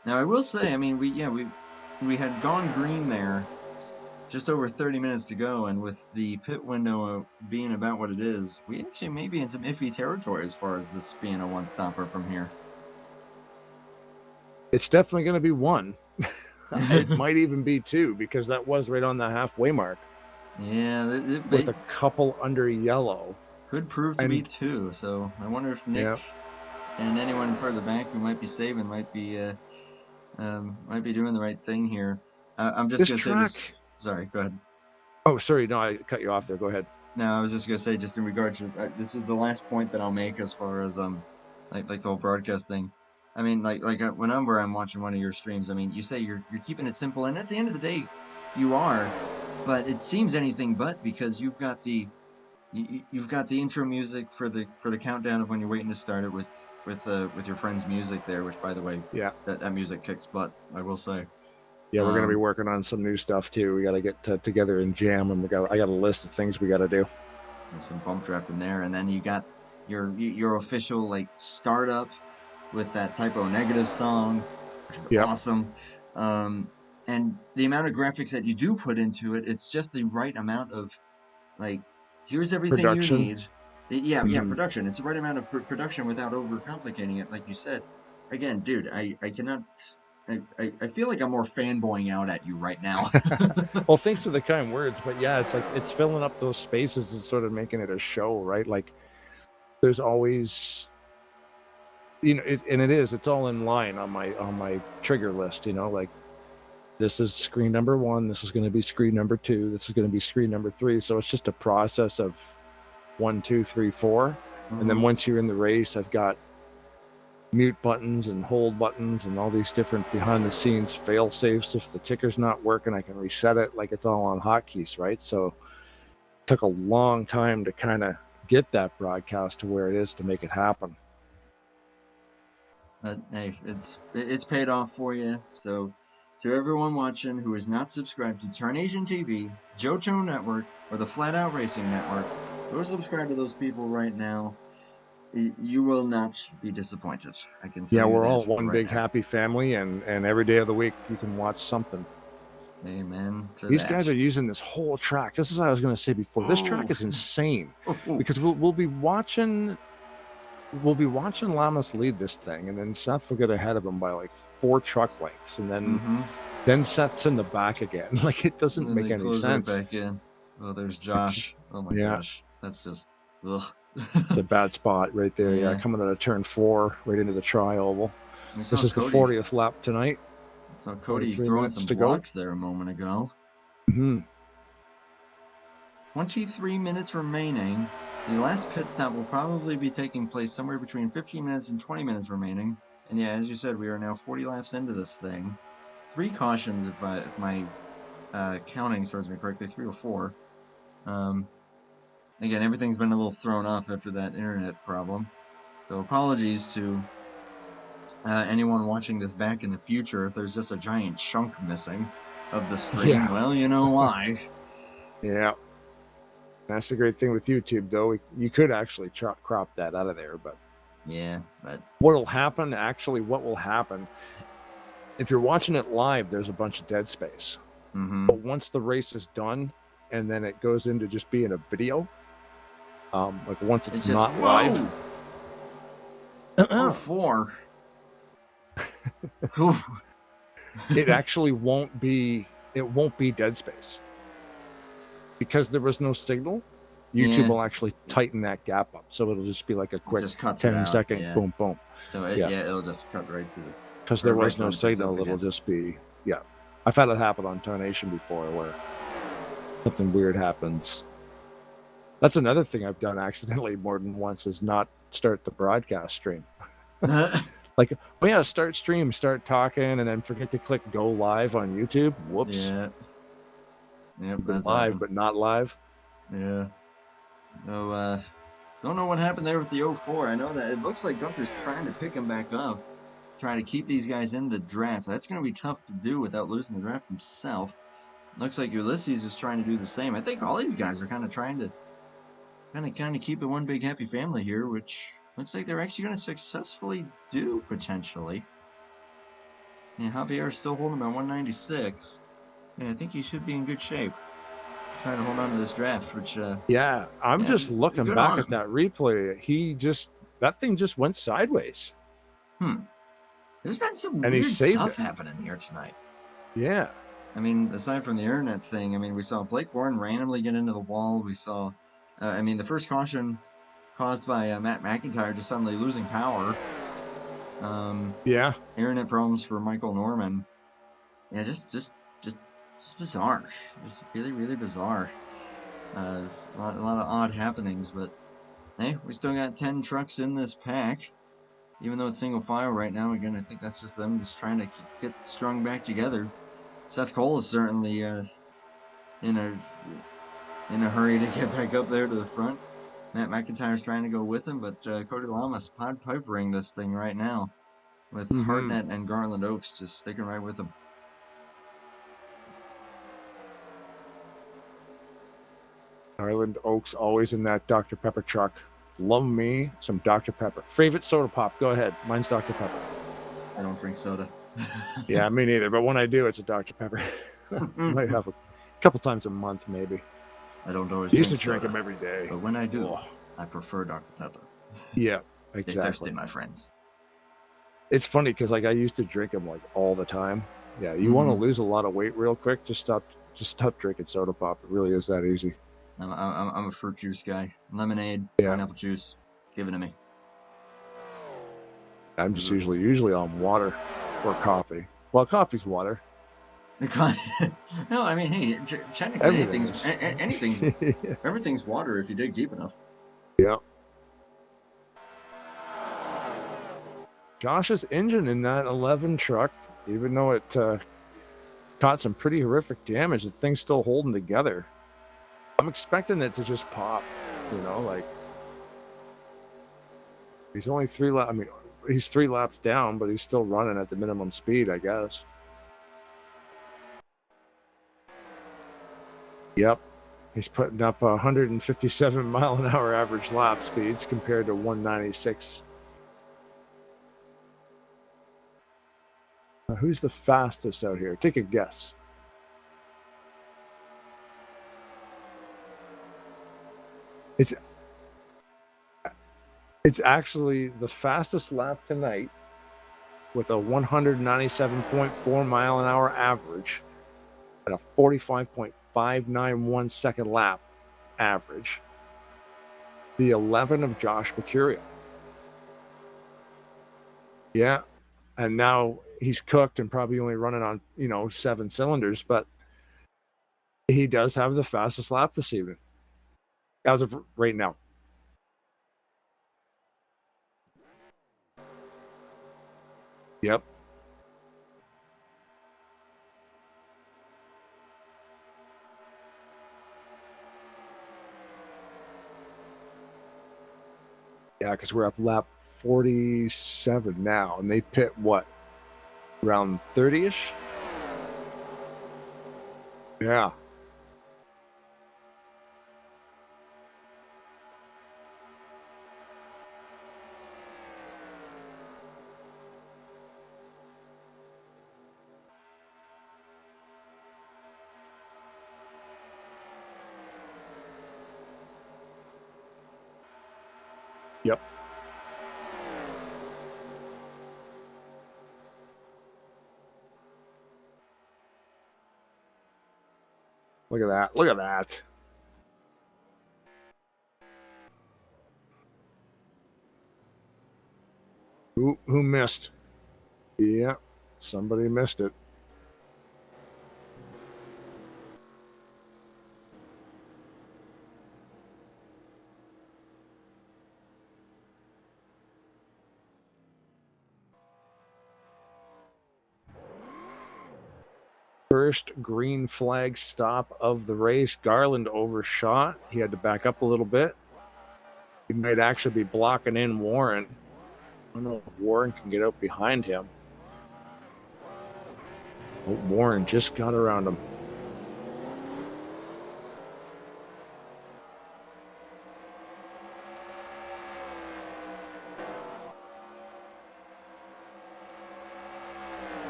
Now I will say, I mean, we had gone green there, just over 30 minutes to go, and with the pit window being about what it is, we actually may be in some iffy territory as far as this being a one-stopper from here. It's definitely going to be one. It might even be two, because that was right on the halfway mark. Yeah, with a couple under yellow. Could prove to be two, so I wonder if Nick and anyone further back who might be saving might be Might be doing the right thing here. I'm just This gonna say track. this. Sorry, go ahead. Oh, sorry. No, I cut you off there. Go ahead. No, I was just gonna say, just in regard to this is the last point that I'll make as far as like the whole broadcast thing. I mean, whenever I'm watching one of your streams, I mean, you say you're keeping it simple, and at the end of the day, you are, but it seems anything but, because you've got you've got the intro music for the countdown of when you're waiting to start it with your friend's music there, which, by the way, Yeah. that music kicks butt, I will say. Yeah, we're gonna be working on some new stuff too. We got to get together and jam, and I got a list of things we got to do. There's some bump draft in there, and then you got your official like startup with that typo negative song, which is awesome. And the amount of graphics that you do put into it, it's just the right amount of like, here's everything Production. you need. Yeah, production. It's the right amount of production without overcomplicating it, like you said. Again, dude, I cannot. I feel like I'm more fanboying out at you right now. Well, thanks for the kind words, but yeah, it's like it's filling up those spaces and sort of making it a show, right? Like there's always, it's all in line on my trigger list, like this is screen number 1, this is going to be screen number 2, this is going to be screen number 3. So it's just a process of 1, 2, 3, 4, and then once you're in the race, I've got mute buttons and hold buttons and all these different behind the scenes fail safes. If the ticker's not working, I can reset it. Like it's all on hotkeys, right? So it took a long time to kind of get that broadcast to where it is to make it happen. Hey, it's paid off for you. So to everyone watching who is not subscribed to TarnationTV, JoJo Network, or the Flatout Racing Network, go subscribe to those people right now. You will not be disappointed. I can tell you. Yeah, we're that all one right big now. happy family, and every day of the week you can watch something. Amen to These that. guys are using this whole track. This is what I was going to say before. This track is insane because we'll be watching Lamas lead this thing, and then Seth will get ahead of him by like 4 truck lengths, and then Seth's in the back again. Like it doesn't make any sense. Right back in. Oh, there's Josh. Oh my gosh, that's just ugh. The bad spot right there. Yeah, coming out of turn 4 right into the tri-oval. This is the 40th lap tonight. So Cody throwing some blocks there a moment ago. 23 minutes remaining. The last pit stop will probably be taking place somewhere between 15 minutes and 20 minutes remaining. And yeah, as you said, we are now 40 laps into this thing. 3 cautions, if my counting serves me correctly, 3 or 4. Again, everything's been a little thrown off after that internet problem. So apologies to anyone watching this back in the future if there's just a giant chunk missing of the stream. Yeah. Well, you know why. Yeah. That's the great thing with YouTube, though. You could actually crop that out of there, but yeah. But what will happen? What will happen? If you're watching it live, there's a bunch of dead space. But once the race is done, and then it goes into just being a video, like once it's not live. 4. It actually won't be. It won't be dead space. Because there was no signal, YouTube will actually tighten that gap up. So it'll just be like a quick 10-second boom, boom. So it'll just cut right to the... Because there was no signal, it'll just be... Yeah. I've had it happen on Tarnation before where something weird happens. That's another thing I've done accidentally more than once is not start the broadcast stream. Like, oh yeah, start stream, start talking, and then forget to click go live on YouTube. Whoops. Yeah. Yep, that's live, but not live. Yeah. No, don't know what happened there with the 04. I know that it looks like Gunther's trying to pick him back up, trying to keep these guys in the draft. That's going to be tough to do without losing the draft himself. Looks like Ulysses is trying to do the same. I think all these guys are kind of trying to kind of keep it one big happy family here, which looks like they're actually going to successfully do potentially. Yeah, Javier's still holding him at 196. Yeah, I think he should be in good shape. He's trying to hold on to this draft, which... yeah, I'm just looking back at that replay. That thing just went sideways. There's been some weird stuff happening here tonight. Yeah. I mean, aside from the internet thing, I mean, we saw Blake Bourne randomly get into the wall. We saw, the first caution caused by Matt McIntyre just suddenly losing power. Yeah. Internet problems for Michael Norman. Yeah, just bizarre. Just really, really bizarre. A lot of odd happenings, but hey, we still got 10 trucks in this pack. Even though it's single file right now, again, I think that's just them just trying to get strung back together. Seth Cole is certainly in a hurry to get back up there to the front. Matt McIntyre's trying to go with him, but Cody Lamas Pod Pipering this thing right now with Hartnett and Garland Oaks just sticking right with him. Garland Oaks always in that Dr. Pepper truck. Love me some Dr. Pepper. Favorite soda pop? Go ahead. Mine's Dr. Pepper. I don't drink soda. Yeah, me neither. But when I do, it's a Dr. Pepper. Might have a couple times a month, maybe. I don't always used to drink them every day. But when I do, I prefer Dr. Pepper. Yeah, Stay exactly. thirsty, my friends. It's funny because like I used to drink them like all the time. Yeah, you want to lose a lot of weight real quick, just stop drinking soda pop. It really is that easy. I'm a fruit juice guy. Lemonade, pineapple juice, give it to me. I'm just usually on water or coffee. Well, coffee's water. No, I mean, hey, technically everything's water if you dig deep enough. Yeah. Josh's engine in that 11 truck, even though it caught some pretty horrific damage, the thing's still holding together. I'm expecting it to just pop, like he's only 3 laps. I mean, he's 3 laps down, but he's still running at the minimum speed, I guess. Yep. He's putting up 157 mile an hour average lap speeds compared to 196. Now, who's the fastest out here? Take a guess. It's actually the fastest lap tonight with a 197.4 mile an hour average and a 45.591 second lap average. The 11 of Josh Mercurio. Yeah. And now he's cooked and probably only running on, 7 cylinders, but he does have the fastest lap this evening as of right now. Yep. Yeah, because we're up lap 47 now, and they pit what? Around 30-ish? Yeah. Yep. Look at that. Look at that. Who missed? Yeah, somebody missed it. First green flag stop of the race. Garland overshot. He had to back up a little bit. He might actually be blocking in Warren. I don't know if Warren can get out behind him. Oh, Warren just got around him.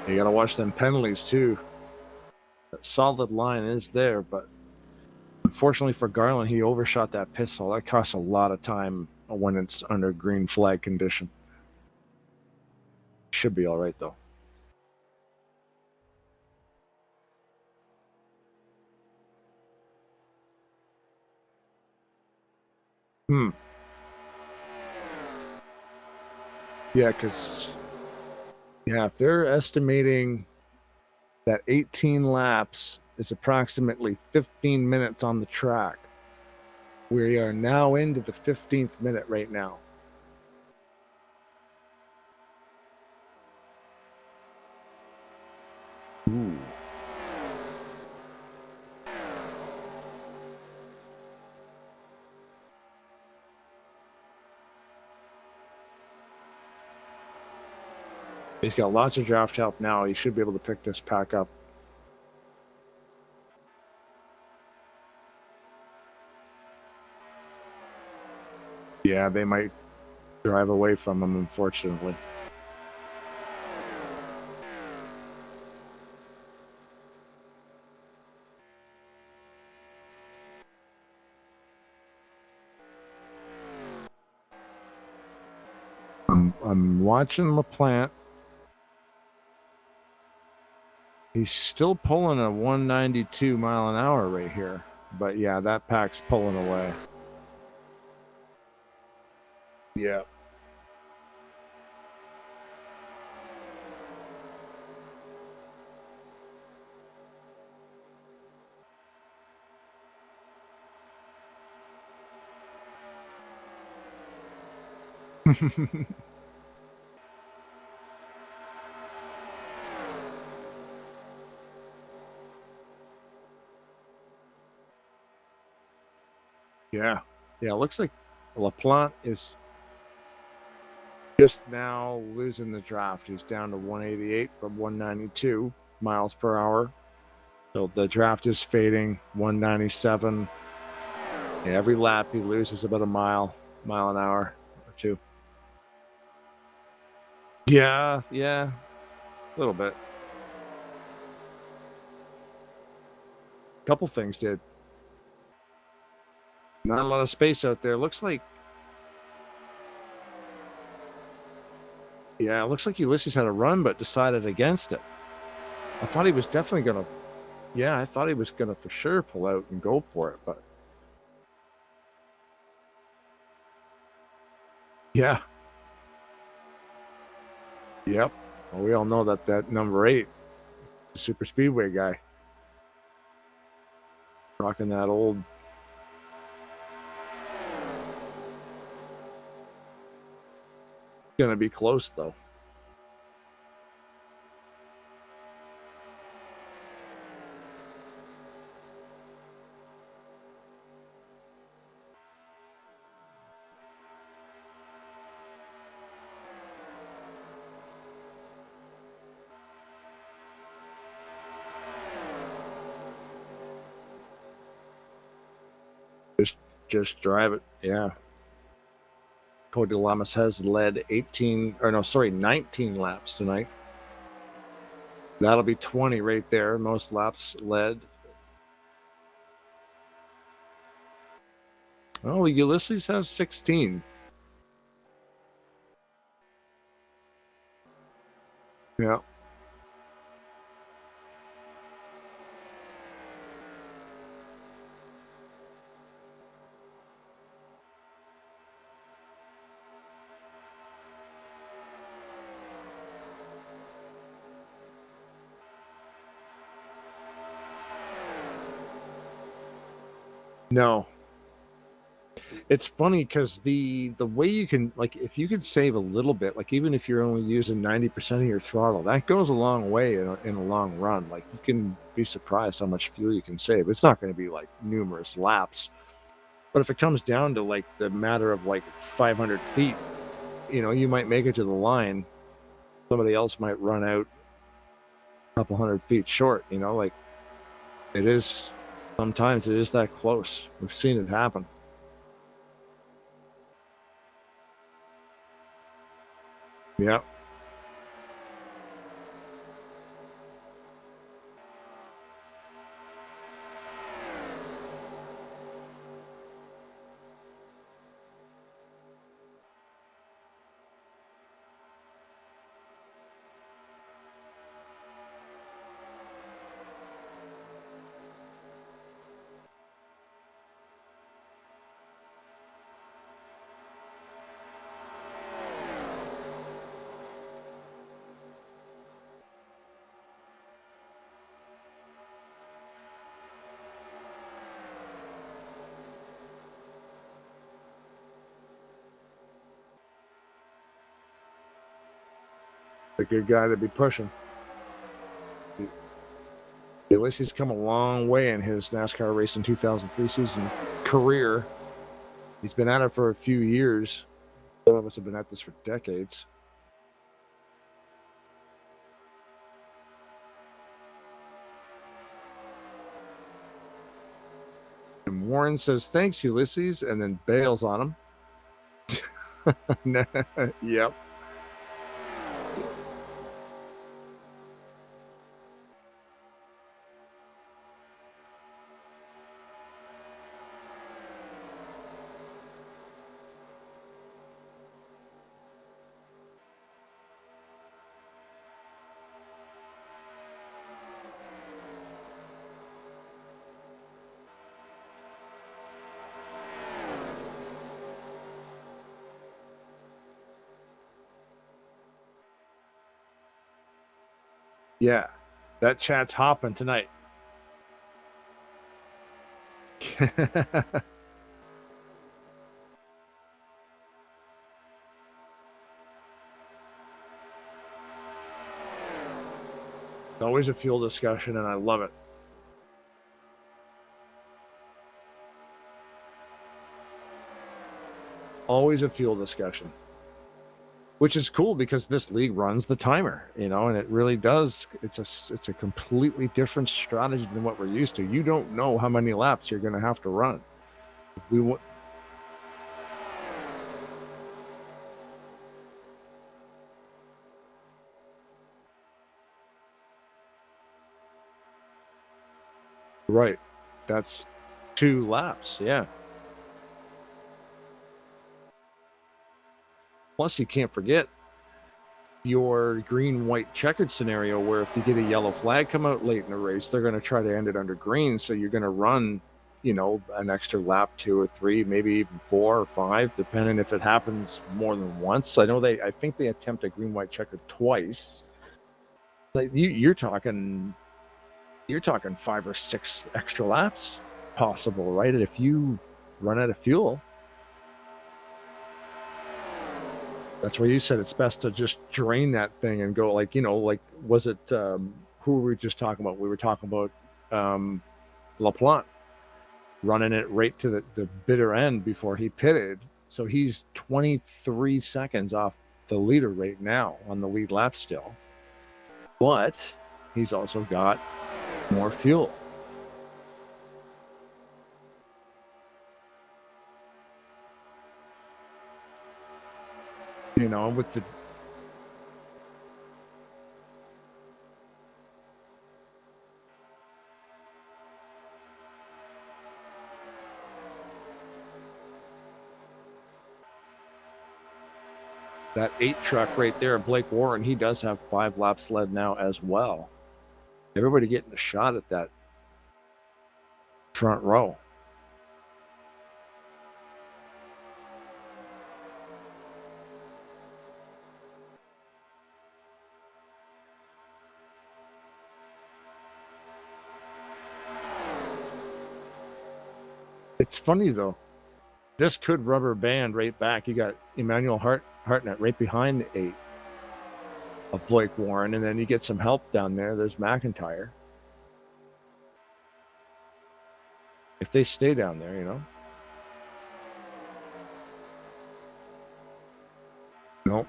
You got to watch them penalties too. That solid line is there, but unfortunately for Garland, he overshot that pistol. That costs a lot of time when it's under green flag condition. Should be all right though. Yeah, because Yeah, if they're estimating that 18 laps is approximately 15 minutes on the track, we are now into the 15th minute right now. Ooh. He's got lots of draft help now. He should be able to pick this pack up. Yeah, they might drive away from him, unfortunately. I'm watching LaPlante. He's still pulling a 192 mile an hour right here. But yeah, that pack's pulling away. Yeah. Yeah. Yeah, it looks like LaPlante is just now losing the draft. He's down to 188 from 192 miles per hour. So the draft is fading. 197. Yeah, every lap he loses about a mile an hour or two. Yeah, a little bit. Couple things did. Not a lot of space out there. Looks like, yeah, it looks like Ulysses had a run, but decided against it. I thought he was definitely gonna. Yeah, I thought he was gonna for sure pull out and go for it, but yeah, yep. Well, we all know that number 8, the Superspeedway guy, rocking that old. Gonna be close though. Just drive it. Yeah. Cody Lamas has led 19 laps tonight. That'll be 20 right there. Most laps led. Oh, Ulysses has 16. Yeah. No. It's funny because the way you can, like, if you can save a little bit, like even if you're only using 90% of your throttle, that goes a long way in a long run. Like you can be surprised how much fuel you can save. It's not going to be like numerous laps, but if it comes down to like the matter of like 500 feet, you might make it to the line. Somebody else might run out a couple 100 feet short. Like sometimes it is that close. We've seen it happen. Yeah. A good guy to be pushing. At least he's come a long way in his NASCAR Racing 2003 season career. He's been at it for a few years. Some of us have been at this for decades. And Warren says, "Thanks, Ulysses," and then bails on him. Yep. Yeah, that chat's hopping tonight. Always a fuel discussion, and I love it. Always a fuel discussion. Which is cool because this league runs the timer, you know, and it really does. It's a completely different strategy than what we're used to. You don't know how many laps you're going to have to run. Right. That's 2 laps. Yeah. Plus, you can't forget your green-white checkered scenario where if you get a yellow flag come out late in the race, they're going to try to end it under green. So you're going to run, you know, an extra lap, 2 or 3, maybe even 4 or 5, depending if it happens more than once. I think they attempt a green-white checkered twice. Like you're talking 5 or 6 extra laps possible, right? And if you run out of fuel, that's where you said it's best to just drain that thing and go, like, you know, like, was it, who were we just talking about? We were talking about LaPlante running it right to the bitter end before he pitted. So he's 23 seconds off the leader right now on the lead lap still. But he's also got more fuel. You know, with the that 8 truck right there, Blake Warren, he does have 5 laps led now as well. Everybody getting a shot at that front row. It's funny though. This could rubber band right back. You got Emmanuel Hartnett right behind the 8 of Blake Warren, and then you get some help down there. There's McIntyre. If they stay down there, you know. Nope.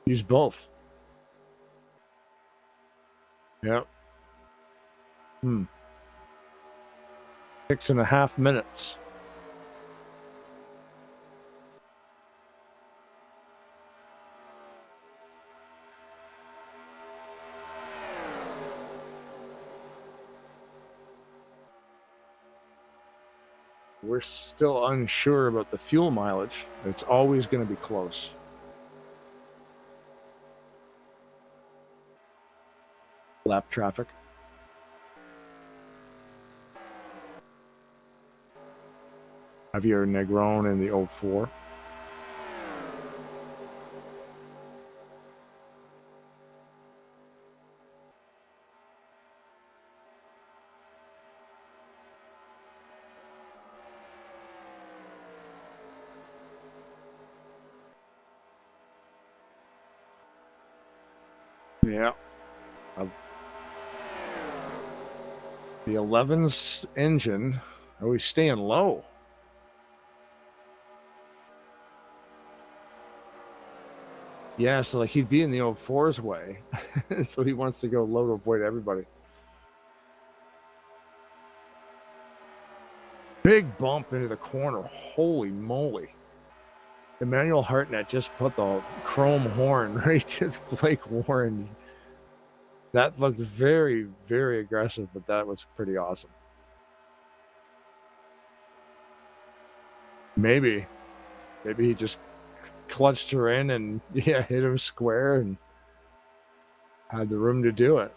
Use both. Yep. 6.5 minutes. We're still unsure about the fuel mileage. It's always going to be close. Lap traffic. Javier Negron in the 04. Yeah. The 11's engine always staying low. Yeah, so like he'd be in the old 4's way. So he wants to go low to avoid everybody. Big bump into the corner. Holy moly. Emmanuel Hartnett just put the chrome horn right to Blake Warren. That looked very, very aggressive, but that was pretty awesome. Maybe he just clutched her in and hit him square and had the room to do it.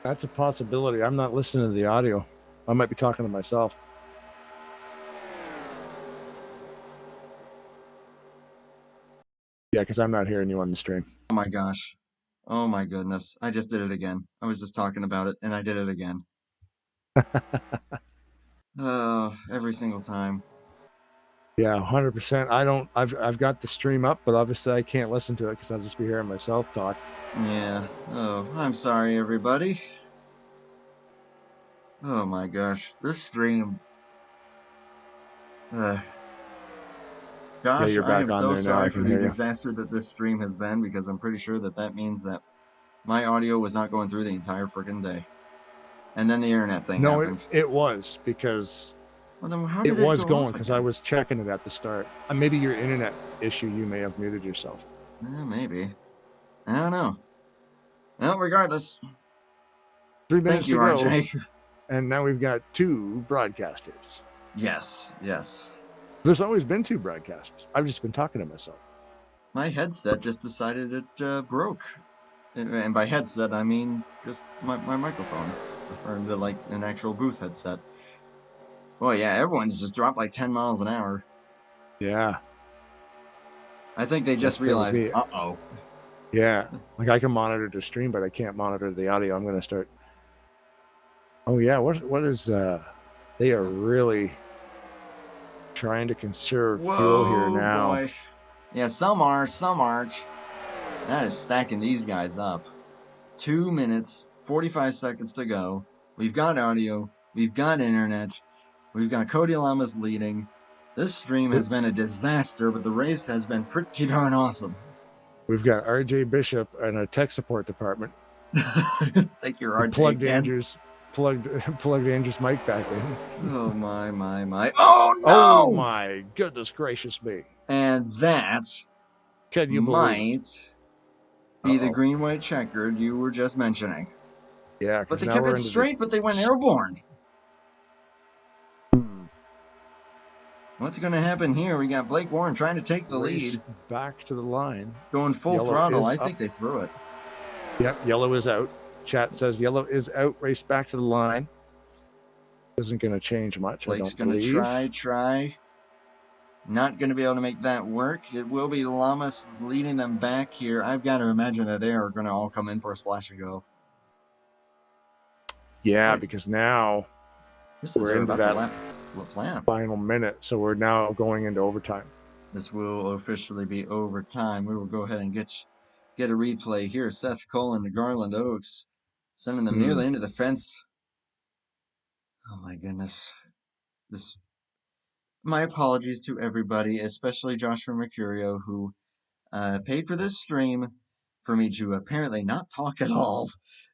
That's a possibility. I'm not listening to the audio. I might be talking to myself. Yeah, because I'm not hearing you on the stream. Oh my gosh. Oh my goodness. I just did it again. I was just talking about it and I did it again. Every single time. Yeah, 100%. I've got the stream up, but obviously I can't listen to it because I'll just be hearing myself talk. Yeah. Oh, I'm sorry, everybody. Oh my gosh. This stream. Josh, Yeah, you're I back am on so there now. I sorry for can the hear you. disaster that this stream has been, because I'm pretty sure that means that my audio was not going through the entire freaking day. And then the internet thing happened. It was because Well, then how it did was go going off because again? I was checking it at the start. Maybe your internet issue, you may have muted yourself. Maybe. I don't know. Well, regardless. 3 minutes Thank you, to go. RJ. And now we've got 2 broadcasters. Yes, yes. There's always been 2 broadcasters. I've just been talking to myself. My headset just decided it broke. And by headset, I mean just my microphone. Referring to like an actual booth headset. Well, yeah, everyone's just dropped like 10 miles an hour. Yeah. I think they just realized, uh-oh. Yeah. Like I can monitor the stream, but I can't monitor the audio. I'm going to start. Oh, yeah. What is, they are really trying to conserve fuel here now. Boy. Yeah, some are, some aren't. That is stacking these guys up. 2 minutes, 45 seconds to go. We've got audio. We've got internet. We've got Cody Lamas leading. This stream has been a disaster, but the race has been pretty darn awesome. We've got RJ Bishop and a tech support department. Thank you, RJ. Plugged Andrew's mic back in. Oh my. Oh no! Oh my goodness gracious me. And that Can you might be the Uh-oh. green white checkered you were just mentioning. Yeah, but they kept it straight, but they went airborne. What's going to happen here? We got Blake Warren trying to take the lead. Back to the line. Going full throttle. I think they threw it. Yep, yellow is out. Chat says yellow is out. Race back to the line. Isn't going to change much. Blake's going to try. Not going to be able to make that work. It will be Lamas leading them back here. I've got to imagine that they are going to all come in for a splash and go. Yeah, because now we're into that final minute, so we're now going into overtime. This will officially be overtime. We will go ahead and get a replay here. Seth Colin to Garland Oaks, sending them nearly into the fence. Oh my goodness. My apologies to everybody, especially Joshua Mercurio, who paid for this stream for me to apparently not talk at all,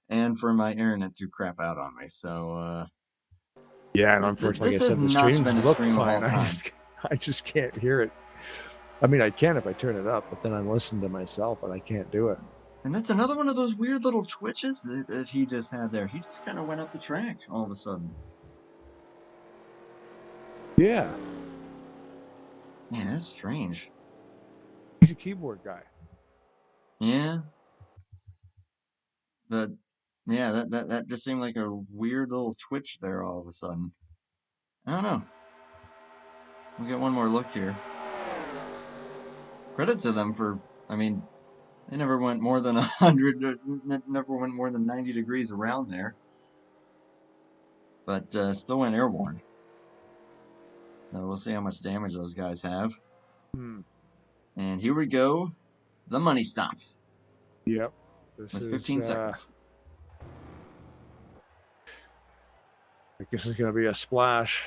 and for my internet to crap out on me. So, yeah, and unfortunately, this has not been a stream of all time. I just can't hear it. I mean, I can if I turn it up, but then I'm listening to myself, and I can't do it. And that's another one of those weird little twitches that he just had there. He just kind of went up the track all of a sudden. Yeah. Man, that's strange. He's a keyboard guy. Yeah. But yeah, that just seemed like a weird little twitch there all of a sudden. I don't know. We'll get one more look here. Credit to them for, I mean, they never went more than 100, never went more than 90 degrees around there. But still went airborne. We'll see how much damage those guys have. And here we go. The money stop. Yep. This with is 15 seconds. I guess it's going to be a splash.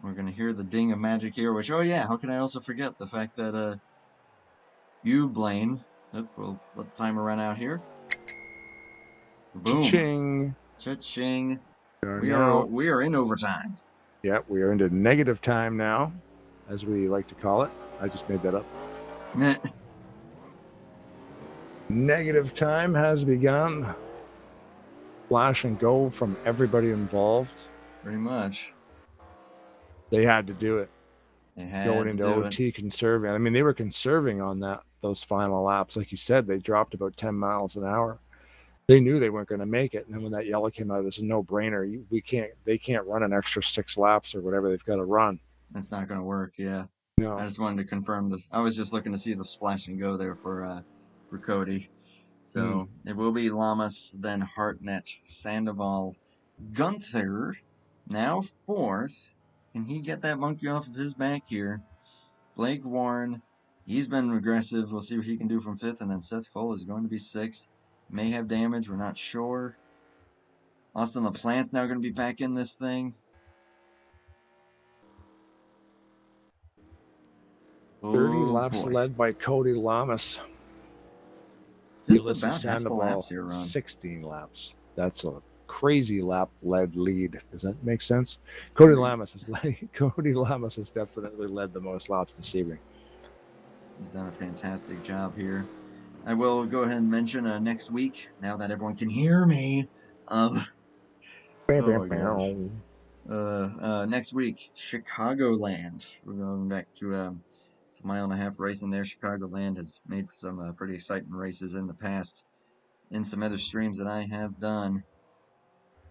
We're going to hear the ding of magic here, which, oh yeah, how can I also forget the fact that you, Blaine, we'll let the timer run out here. Boom. Cha-ching. Cha-ching. We are in overtime. Yep, we are into negative time now, as we like to call it. I just made that up. Negative time has begun. Flash and go from everybody involved. Pretty much. They had to do it. They had going to into do OT it. conserving. I mean, they were conserving on those final laps. Like you said, they dropped about 10 miles an hour. They knew they weren't going to make it. And then when that yellow came out, it was a no-brainer. They can't run an extra 6 laps or whatever they've got to run. That's not going to work, yeah. No. I just wanted to confirm this. I was just looking to see the splash and go there for Cody. So it will be Lamas, then Hartnett, Sandoval, Gunther, now 4th. Can he get that monkey off of his back here? Blake Warren, he's been aggressive. We'll see what he can do from 5th. And then Seth Cole is going to be 6th. May have damage. We're not sure. Austin LaPlante's now going to be back in this thing. 30 laps led by Cody Lamas. Just about half the laps here, Ron. 16 laps. That's a crazy lap-led lead. Does that make sense? Cody Lamas has definitely led the most laps this evening. He's done a fantastic job here. I will go ahead and mention next week, now that everyone can hear me. Next week, Chicagoland. We're going back to it's a 1.5 mile race in there. Chicagoland has made for some pretty exciting races in the past in some other streams that I have done.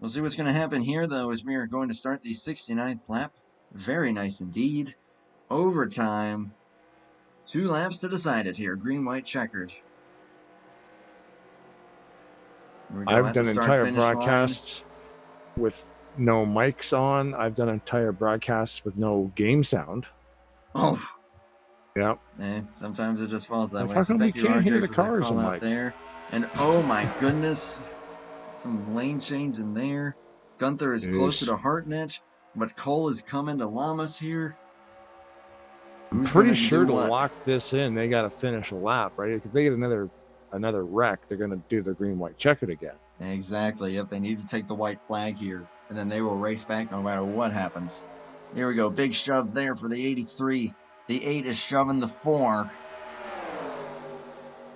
We'll see what's going to happen here, though, as we are going to start the 69th lap. Very nice indeed. Overtime. 2 laps to decide it here. Green, white, checkered. I've done entire broadcasts with no mics on. I've done entire broadcasts with no game sound. Oh. Yep. Sometimes it just falls that way. How come you can't hear the cars in out there? And oh my goodness, some lane change in there. Gunther is closer to Hartnett, but Cole is coming to Lamas here. I'm pretty sure to lock this in, they got to finish a lap, right? If they get another wreck, they're going to do the green, white, checkered again. Exactly. Yep, they need to take the white flag here, and then they will race back no matter what happens. Here we go. Big shove there for the 83. The 8 is shoving the 4.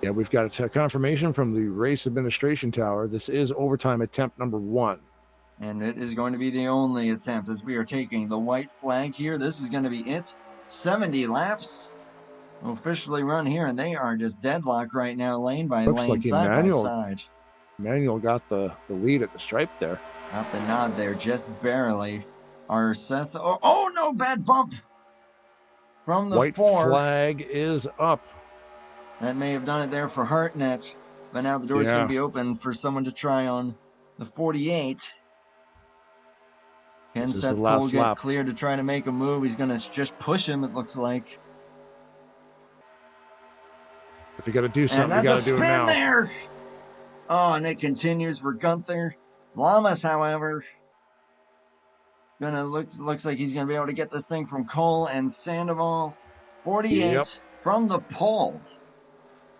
Yeah, we've got a confirmation from the race administration tower. This is overtime attempt number 1. And it is going to be the only attempt as we are taking the white flag here. This is going to be it. 70 laps officially run here, and they are just deadlocked right now, lane by lane, like side by side. Emmanuel got the lead at the stripe there. Got the nod there, just barely. Our Seth, oh no, bad bump from the white 4. Flag is up. That may have done it there for Hartnett, but now the door's going to be open for someone to try on the 48. Can Seth Cole get clear to try to make a move? He's going to just push him, it looks like. If you got to do something, you got to do it now. And that's a spin there! Oh, and it continues for Gunther. Lamas, however, looks like he's going to be able to get this thing from Cole and Sandoval. 48 from the pole.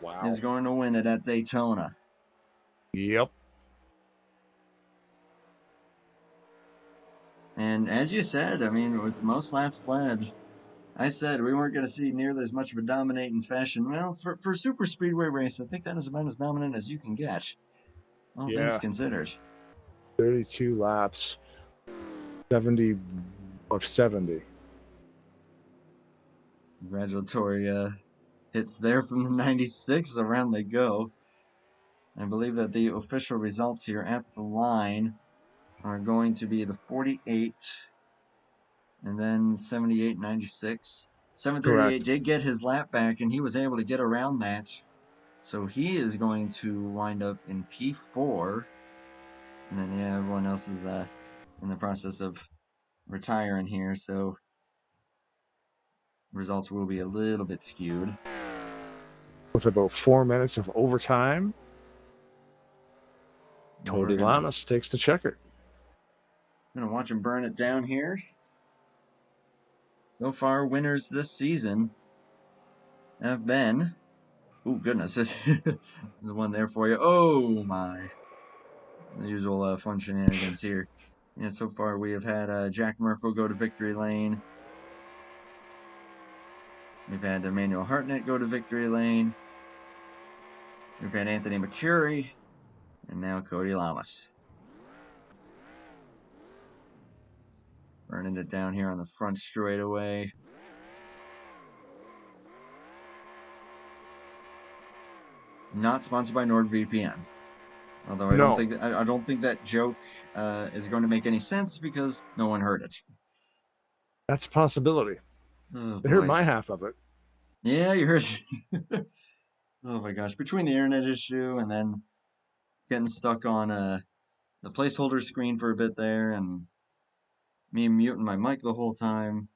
Wow. Is going to win it at Daytona. Yep. And as you said, I mean, with most laps led, I said we weren't going to see nearly as much of a dominating fashion. Well, for super speedway race, I think that is about as dominant as you can get, all things considered. 32 laps, 70 of 70. Congratulatory hits there from the 96. Around they go. I believe that the official results here at the line are going to be the 48 and then 78.96. 738 Correct. did get his lap back, and he was able to get around that. So he is going to wind up in P4. And then, yeah, everyone else is in the process of retiring here, so results will be a little bit skewed. With about 4 minutes of overtime, Cody We're Lamas takes the checker. gonna watch him burn it down here. So far, winners this season have been. Oh goodness, there's one there for you. Oh my! The usual fun shenanigans here. Yeah, so far we have had Jack Merkel go to victory lane. We've had Emmanuel Hartnett go to victory lane. We've had Anthony Mercurio, and now Cody Lamas. Burning it down here on the front straightaway. Not sponsored by NordVPN. Although I don't think that joke is going to make any sense because no one heard it. That's a possibility. Oh, I heard boy. my half of it. Yeah, you heard. Oh my gosh! Between the internet issue and then getting stuck on the placeholder screen for a bit there, and me muting my mic the whole time.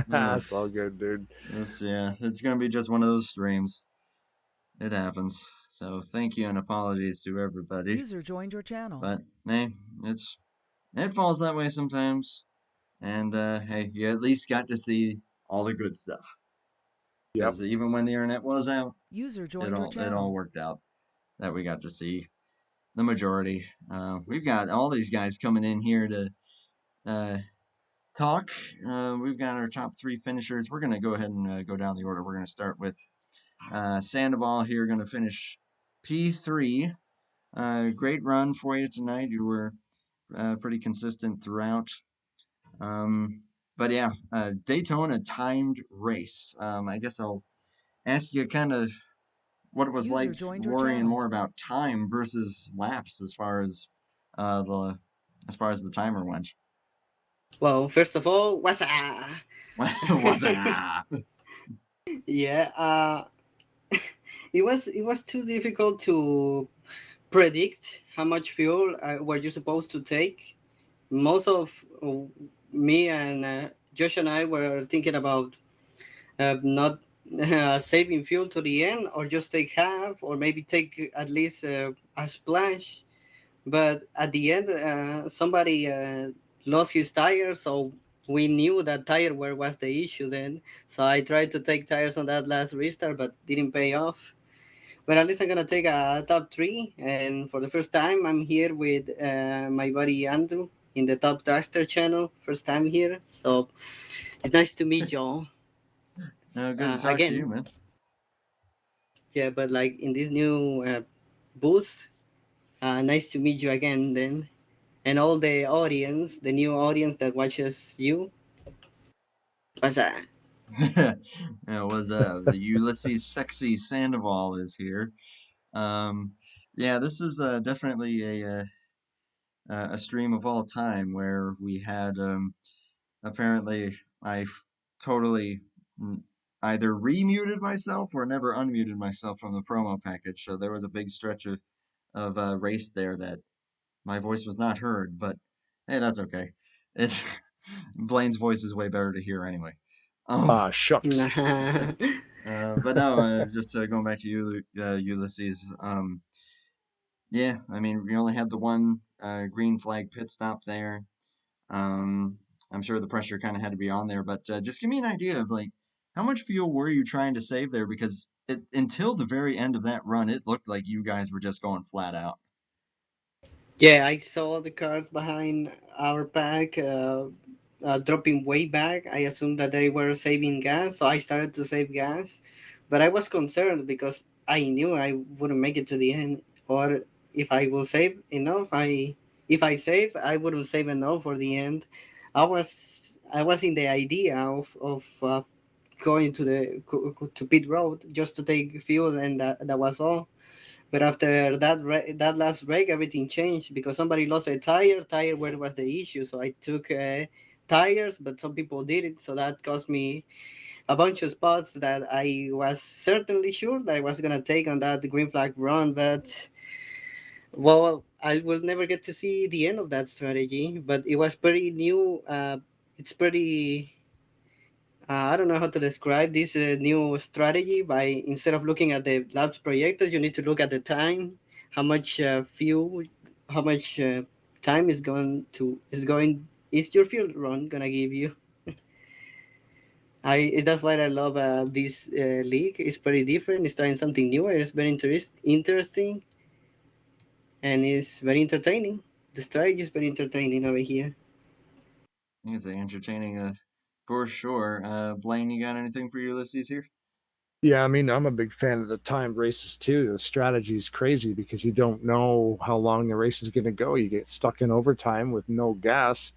That's all good, dude. It's gonna be just one of those streams. It happens. So thank you and apologies to everybody. User joined your channel. But hey, it falls that way sometimes. And hey, you at least got to see all the good stuff. Because even when the internet was out, User joined your it channel. all worked out that we got to see the majority. We've got all these guys coming in here to talk. We've got our top 3 finishers. We're going to go ahead and go down the order. We're going to start with Sandoval here, going to finish P3. Great run for you tonight. You were pretty consistent throughout. But yeah, Daytona timed race. I guess I'll ask you kind of what it was User like joined your worrying channel. more about time versus laps as far as the timer went. Well, first of all, what's up? What's up? Yeah, it was too difficult to predict how much fuel were you supposed to take. Most of me and Josh and I were thinking about not saving fuel to the end, or just take half, or maybe take at least a splash. But at the end, somebody lost his tire, so we knew that tire wear was the issue then. So I tried to take tires on that last restart, but didn't pay off. But at least I'm gonna take a top 3, and for the first time, I'm here with my buddy Andrew in the Top Dragster channel. First time here, so it's nice to meet y'all. Good to talk again. to you, man. Yeah, but like in this new booth, nice to meet you again then. And all the audience, the new audience that watches you. What's that? It was the Ulysses Sexy Sandoval is here. Yeah, this is definitely a stream of all time where we had apparently I totally either remuted myself or never unmuted myself from the promo package. So there was a big stretch of race there that my voice was not heard, but hey, that's okay. Blaine's voice is way better to hear anyway. Shucks. But no, just going back to you, Ulysses. Yeah, I mean, we only had the one green flag pit stop there. I'm sure the pressure kind of had to be on there, but just give me an idea of like how much fuel were you trying to save there? Because until the very end of that run, it looked like you guys were just going flat out. Yeah, I saw the cars behind our pack dropping way back. I assumed that they were saving gas, so I started to save gas. But I was concerned because I knew I wouldn't make it to the end, or if I will save enough, if I saved, I wouldn't save enough for the end. I was in the idea of going to pit road just to take fuel, and that was all. But after that last break, everything changed because somebody lost a tire. Tire where was the issue, so I took tires, but some people did it, so that cost me a bunch of spots that I was certainly sure that I was gonna take on that green flag run, but well, I will never get to see the end of that strategy. But it was pretty new. It's pretty. I don't know how to describe this new strategy. By instead of looking at the laps projected, you need to look at the time, how much fuel, how much time is your fuel run gonna give you. That's why I love this league. It's pretty different. It's trying something new. It's very interesting, and it's very entertaining. The strategy is very entertaining over here. I think it's entertaining, for sure. Blaine, you got anything for Ulysses here? Yeah, I mean, I'm a big fan of the timed races too. The strategy is crazy because you don't know how long the race is going to go. You get stuck in overtime with no gas,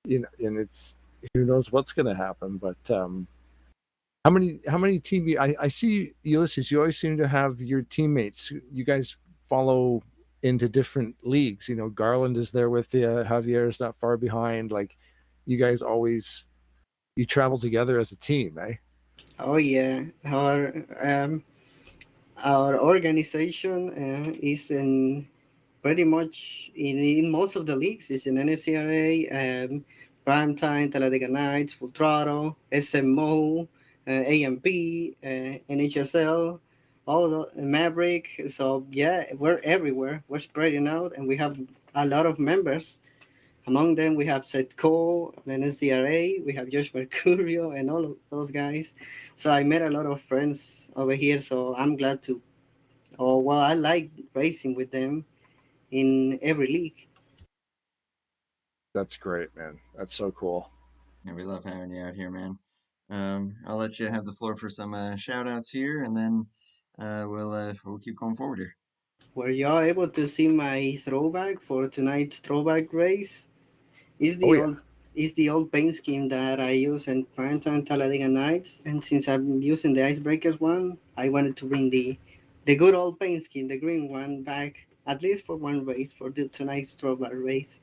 and it's who knows what's going to happen. But how many team? I see Ulysses. You always seem to have your teammates. You guys follow into different leagues. You know, Garland is there with you. Javier is not far behind. Like, you guys always you travel together as a team, eh? Oh yeah, our organization is in pretty much in most of the leagues. It's in NSCRA, Primetime, Talladega Nights, Full Throttle, SMO, AMP, NHSL, all the Maverick. So yeah, we're everywhere. We're spreading out, and we have a lot of members. Among them, we have Seth Cole, NNSCRA, we have Josh Mercurio, and all of those guys. So I met a lot of friends over here. So I'm glad to. Oh well, I like racing with them in every league. That's great, man. That's so cool. Yeah, we love having you out here, man. I'll let you have the floor for some shout outs here, and then we'll keep going forward here. Were y'all able to see my throwback for tonight's throwback race? Is Oh the yeah. old is the old paint scheme that I use in Primetime Talladega Nights, and since I'm using the Icebreakers one, I wanted to bring the good old paint scheme, the green one, back at least for one race for tonight's throwback race.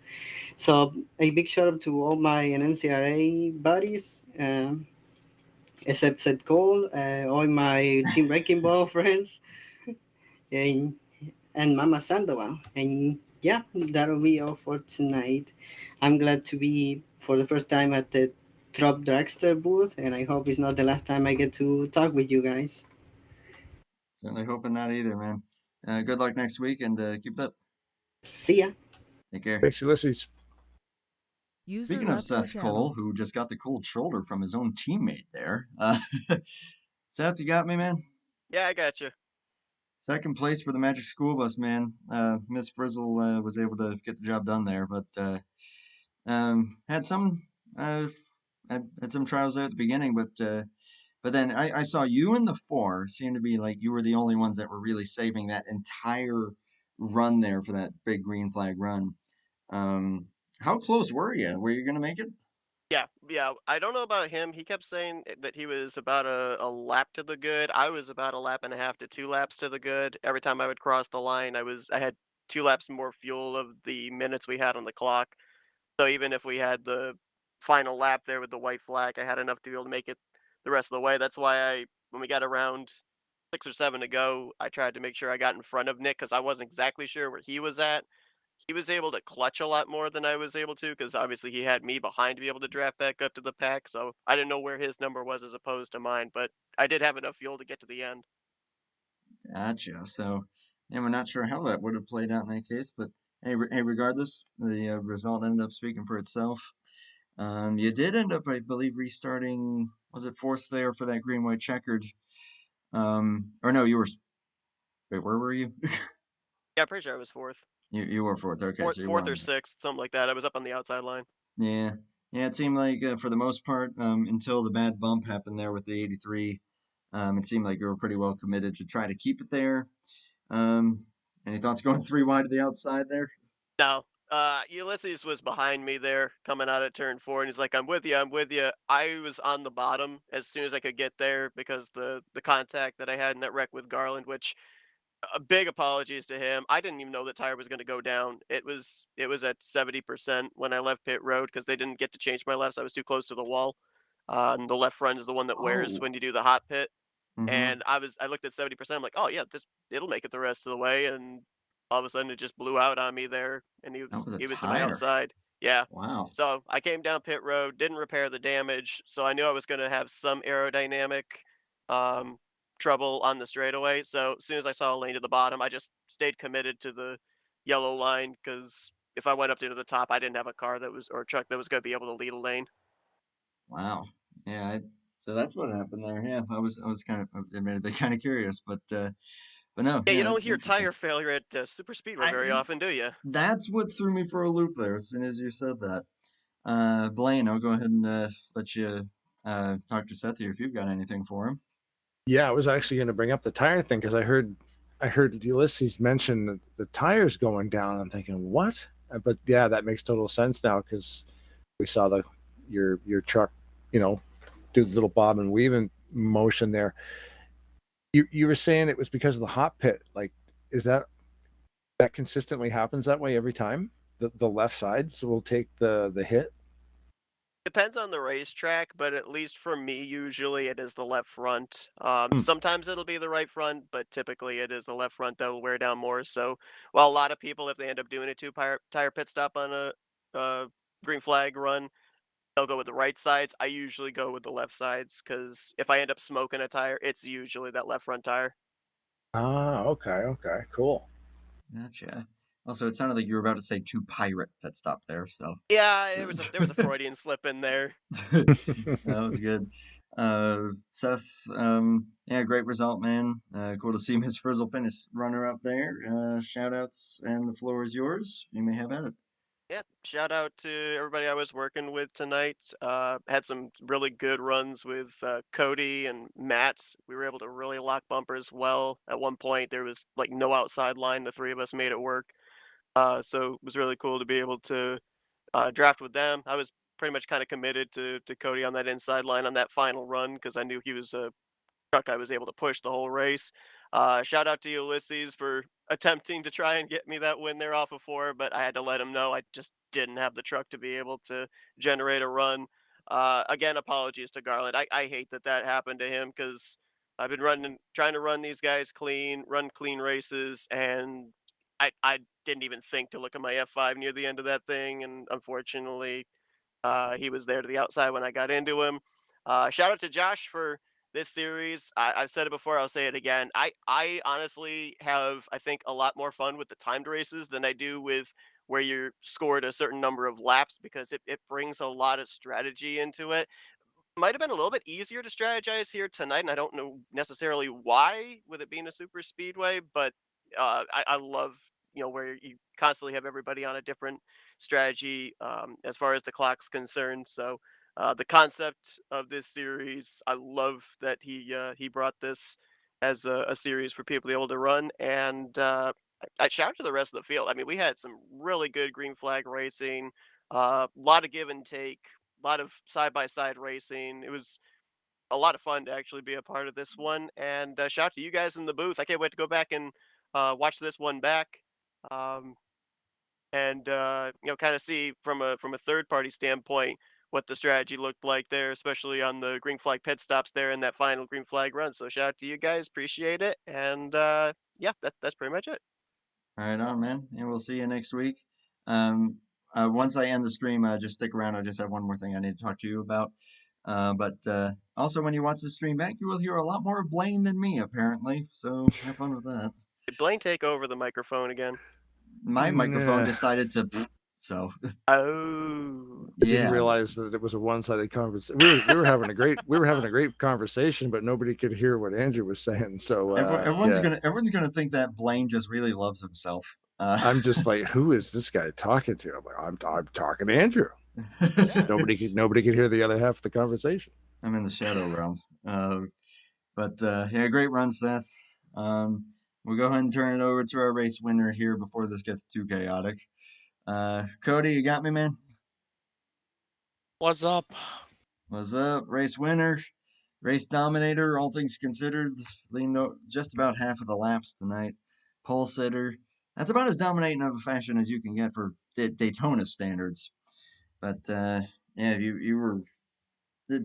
So a big shout out to all my NCRA buddies, except Seth Cole, all my Team Wrecking Ball friends, and, and Mama Sandoval. And yeah, that'll be all for tonight. I'm glad to be for the first time at the Trop Dragster booth, and I hope it's not the last time I get to talk with you guys. Certainly hoping not either, man. Good luck next week, and keep it up. See ya. Take care. Thanks, Ulysses. User Speaking of left your Seth Cole, channel. who just got the cold shoulder from his own teammate there, Seth, you got me, man. Yeah, I got you. Second place for the Magic School Bus, man. Miss Frizzle was able to get the job done there, but had some uh, had some trials there at the beginning, but then I saw you in the four. Seemed to be like you were the only ones that were really saving that entire run there for that big green flag run. Um, how close were you? Were you gonna make it? Yeah. I don't know about him. He kept saying that he was about a lap to the good. I was about a lap and a half to 2 laps to the good. Every time I would cross the line, I had 2 laps more fuel of the minutes we had on the clock. So even if we had the final lap there with the white flag, I had enough to be able to make it the rest of the way. That's why when we got around 6 or 7 to go, I tried to make sure I got in front of Nick because I wasn't exactly sure where he was at. He was able to clutch a lot more than I was able to because obviously he had me behind to be able to draft back up to the pack. So I didn't know where his number was as opposed to mine, but I did have enough fuel to get to the end. Gotcha. So, and we're not sure how that would have played out in that case, but hey, regardless, the result ended up speaking for itself. You did end up, I believe, restarting. Was it fourth there for that green white checkered? Or no, you were. Wait, where were you? Yeah, I'm pretty sure I was fourth. You were fourth. Okay, Fourth, so you were fourth on or there. sixth, something like that. I was up on the outside line. Yeah, yeah. It seemed like for the most part, until the bad bump happened there with the 83, it seemed like you were pretty well committed to try to keep it there. Um, any thoughts going three wide to the outside there? No, Ulysses was behind me there coming out of turn four, and he's like, I'm with you, I'm with you. I was on the bottom as soon as I could get there because the contact that I had in that wreck with Garland, which big apologies to him. I didn't even know the tire was going to go down. It was at 70% when I left pit road because they didn't get to change my lefts. I was too close to the wall. And the left front is the one that wears Oh. when you do the hot pit. Mm-hmm. And I looked at 70%. I'm like, oh yeah, this it'll make it the rest of the way. And all of a sudden, it just blew out on me there, and he That was was a he was to my tire. outside. Yeah. Wow. So I came down pit road, didn't repair the damage, so I knew I was going to have some aerodynamic um, trouble on the straightaway. So as soon as I saw a lane to the bottom, I just stayed committed to the yellow line because if I went up to the top, I didn't have a car that was or a truck that was going to be able to lead a lane. Wow. Yeah. So that's what happened there. Yeah. I was kind of admittedly kind of curious, but no. Yeah, you Yeah, don't that's hear interesting. tire failure at Superspeedway I very often, do you? That's what threw me for a loop there as soon as you said that. Blaine, I'll go ahead and let you talk to Seth here if you've got anything for him. Yeah, I was actually going to bring up the tire thing because I heard Ulysses mention the tires going down. I'm thinking, what? But yeah, that makes total sense now because we saw your truck, do the little bob and weaving motion there. You were saying it was because of the hot pit. Like, is that consistently happens that way every time? The left sides will take the hit. Depends on the racetrack, but at least for me, usually it is the left front. Sometimes it'll be the right front, but typically it is the left front that will wear down more. So, while a lot of people, if they end up doing a tire pit stop on a green flag run, they'll go with the right sides. I usually go with the left sides because if I end up smoking a tire, it's usually that left front tire. Ah, okay, cool. Gotcha. Also, it sounded like you were about to say two pirate pit stop there, so Yeah, there was a Freudian slip in there. that was good. Seth, yeah, great result, man. Cool to see Miss Frizzle finish runner up there. Shout outs, and the floor is yours. You may have at it. Yeah, shout out to everybody I was working with tonight. Had some really good runs with Cody and Matt. We were able to really lock bumpers well. At one point, there was like no outside line. The three of us made it work. So it was really cool to be able to draft with them. I was pretty much kind of committed to Cody on that inside line on that final run because I knew he was a truck I was able to push the whole race. Shout out to Ulysses for attempting to try and get me that win there off of four, but I had to let him know I just didn't have the truck to be able to generate a run. Again, apologies to Garland. I hate that that happened to him because I've been trying to run these guys clean, run clean races, and I didn't even think to look at my F5 near the end of that thing, and unfortunately, he was there to the outside when I got into him. Shout out to Josh for this series. I've said it before. I'll say it again. I honestly have I think a lot more fun with the timed races than I do with where you're scored a certain number of laps because it brings a lot of strategy into it. Might have been a little bit easier to strategize here tonight, and I don't know necessarily why, with it being a super speedway, but I love where you constantly have everybody on a different strategy as far as the clock's concerned. So the concept of this series, I love that he brought this as a series for people to be able to run, and I shout out to the rest of the field. I mean, we had some really good green flag racing, a lot of give and take, a lot of side by side racing. It was a lot of fun to actually be a part of this one. And shout out to you guys in the booth. I can't wait to go back and watch this one back, um, and kind of see from a third party standpoint what the strategy looked like there, especially on the green flag pit stops there in that final green flag run. So shout out to you guys, appreciate it, and yeah, that's pretty much it. Right on, man. And we'll see you next week. Um, once I end the stream, just stick around. I just have one more thing I need to talk to you about. But also, when you watch the stream back, you will hear a lot more of Blaine than me, apparently. So have fun with that. Did Blaine take over the microphone again? My microphone decided to, so Oh. I didn't yeah. realize that it was a one-sided conversation. We were having a great conversation, but nobody could hear what Andrew was saying. So Everyone's yeah. everyone's gonna think that Blaine just really loves himself. I'm just like, who is this guy talking to? I'm like, I'm talking to Andrew. Nobody could hear the other half of the conversation. I'm in the shadow realm. But yeah, great run, Seth. We'll go ahead and turn it over to our race winner here before this gets too chaotic. Cody, you got me, man? What's up? What's up? Race winner, race dominator, all things considered, leaned just about half of the laps tonight. pole sitter. That's about as dominating of a fashion as you can get for Daytona standards. But yeah, you were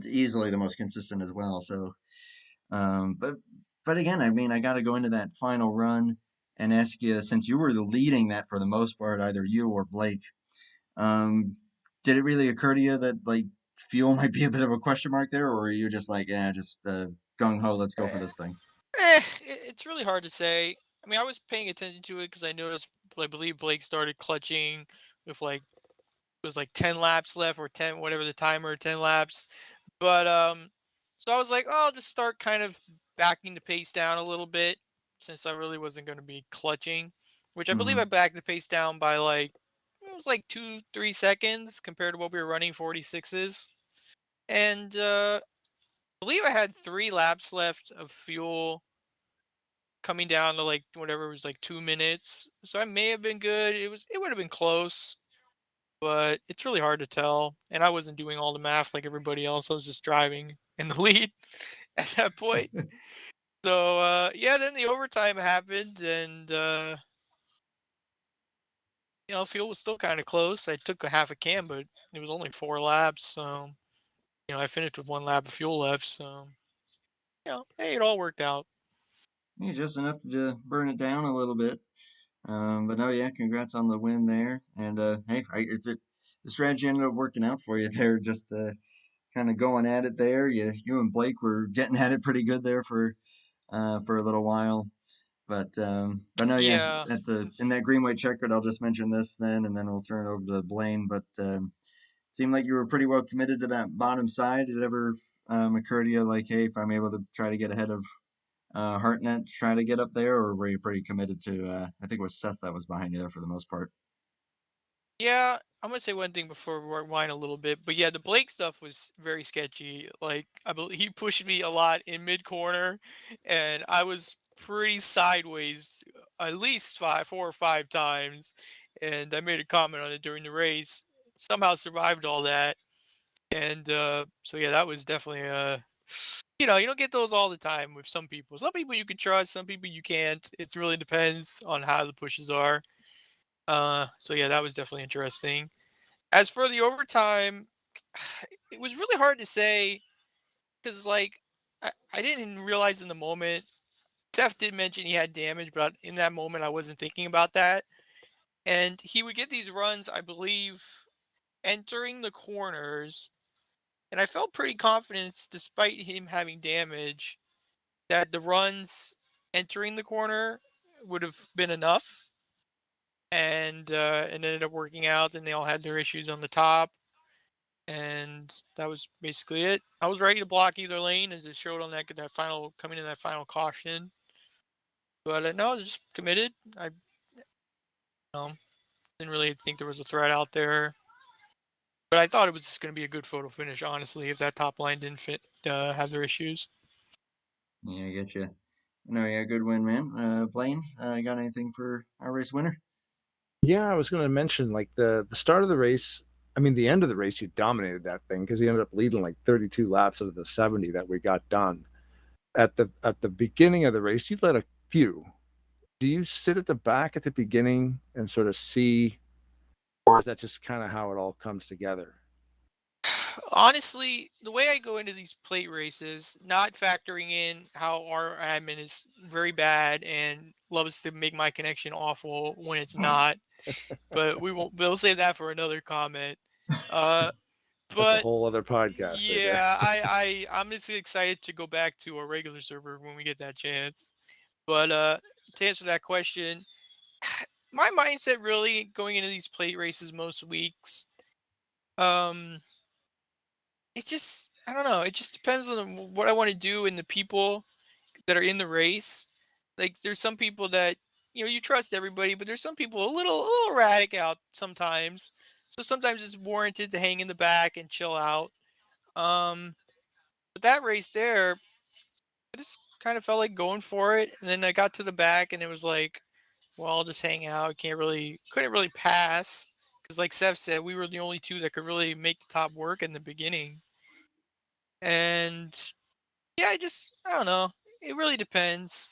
easily the most consistent as well. So, but again, I mean, I got to go into that final run and ask you, since you were the leading that for the most part, either you or Blake, um, did it really occur to you that like fuel might be a bit of a question mark there, or are you just like, yeah, just gung ho, let's go for this thing? It's really hard to say. I mean, I was paying attention to it because I noticed, I believe Blake started clutching with like it was like 10 laps left or 10 whatever the timer 10 laps. But so I was like, oh, I'll just start kind of backing the pace down a little bit since I really wasn't going to be clutching, which I believe I Hmm. backed the pace down by like it was like 2-3 seconds compared to what we were running 46s. And I believe I had 3 laps left of fuel coming down to like whatever it was like 2 minutes. So I may have been good. It would have been close, but it's really hard to tell. And I wasn't doing all the math like everybody else. I was just driving in the lead at that point. So yeah, then the overtime happened, and fuel was still kind of close. I took a half a can, but it was only 4 laps. So I finished with 1 lap of fuel left. So hey, it all worked out. Yeah, just enough to burn it down a little bit. But no, yeah, congrats on the win there. And hey, the strategy ended up working out for you there. Just kind of going at it there. You and Blake were getting at it pretty good there for a little while. But no, yeah, Yeah. in that green white checkered, I'll just mention this then, and then we'll turn it over to Blaine. But seemed like you were pretty well committed to that bottom side. Did it ever occur to you like, hey, if I'm able to try to get ahead of Hartnett, try to get up there, or were you pretty committed to? I think it was Seth that was behind you there for the most part. Yeah, I'm gonna say one thing before we rewind a little bit, but yeah, the Blake stuff was very sketchy. Like, I believe he pushed me a lot in mid corner, and I was pretty sideways at least 4 or 5 times, and I made a comment on it during the race. Somehow survived all that, and so yeah, that was definitely you don't get those all the time with some people. Some people you can trust, some people you can't. It really depends on how the pushes are. So yeah, that was definitely interesting. As for the overtime, it was really hard to say because like I didn't realize in the moment. Seth did mention he had damage, but in that moment I wasn't thinking about that. And he would get these runs, I believe, entering the corners, and I felt pretty confident, despite him having damage, that the runs entering the corner would have been enough. And ended up working out. And they all had their issues on the top, and that was basically it. I was ready to block either lane as it showed on that final coming in that final caution. But no, I was just committed. I didn't really think there was a threat out there, but I thought it was just going to be a good photo finish. Honestly, if that top line didn't have their issues. Yeah, I get you. No, yeah, good win, man. Blaine, you got anything for our race winner? Yeah, I was going to mention like the start of the race. I mean, the end of the race, you dominated that thing because you ended up leading like 32 laps out of the 70 that we got done. At the beginning of the race, you led a few. Do you sit at the back at the beginning and sort of see, or is that just kind of how it all comes together? Honestly, the way I go into these plate races, not factoring in how our admin is very bad and loves to make my connection awful when it's not, but we'll save that for another comment. Uh, That's a but whole other podcast right there. yeah, I'm just excited to go back to a regular server when we get that chance. But to answer that question, my mindset really going into these plate races most weeks, um, it just I don't know. It just depends on what I want to do and the people that are in the race. Like there's some people that you trust everybody, but there's some people a little erratic out sometimes. So sometimes it's warranted to hang in the back and chill out. Um, but that race there, I just kind of felt like going for it, and then I got to the back, and it was like, well, I'll just hang out. Couldn't really pass because, like Seth said, we were the only two that could really make the top work in the beginning. And yeah, I don't know. It really depends.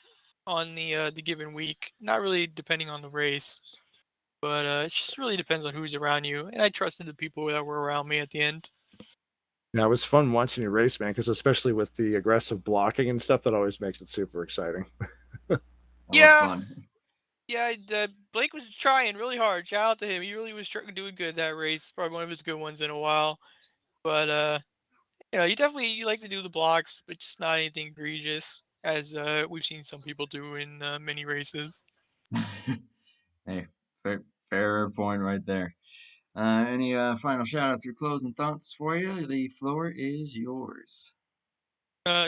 on the given week. Not really depending on the race, but it just really depends on who's around you. And I trusted the people that were around me at the end. Yeah, it was fun watching you race, man, because especially with the aggressive blocking and stuff, that always makes it super exciting. Yeah, Fun. yeah. Blake was trying really hard. Shout out to him. He really was doing good that race. Probably one of his good ones in a while. But you like to do the blocks, but just not anything egregious, as we've seen some people do in many races. Hey, fair point right there. Any final shout outs or closing thoughts for you? The floor is yours.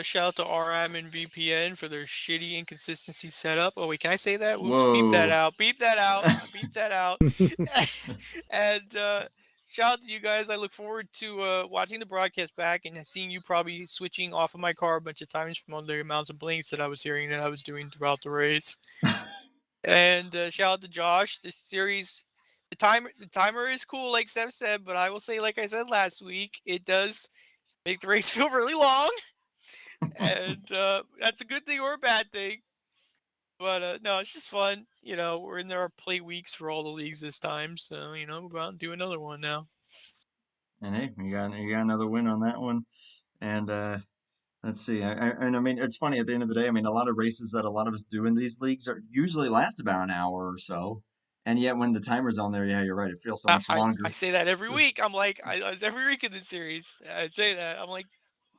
Shout out to RM and VPN for their shitty inconsistency setup. Oh wait, can I say that? Whoops, beep that Whoa. out. Beep that out. Beep that out. And shout out to you guys. I look forward to watching the broadcast back and seeing you probably switching off of my car a bunch of times from all the amounts of blinks that I was hearing that I was doing throughout the race. And shout out to Josh. This series, the timer is cool, like Seth said, but I will say, like I said last week, it does make the race feel really long. And that's a good thing or a bad thing. But no, it's just fun. We're in our play weeks for all the leagues this time, so we'll go out and do another one now. And hey, you got another win on that one. And let's see. I mean, it's funny at the end of the day. I mean, a lot of races that a lot of us do in these leagues are usually last about an hour or so. And yet, when the timer's on there, yeah, you're right. It feels so much longer. I say that every week. I'm like, I was every week in this series. I say that. I'm like,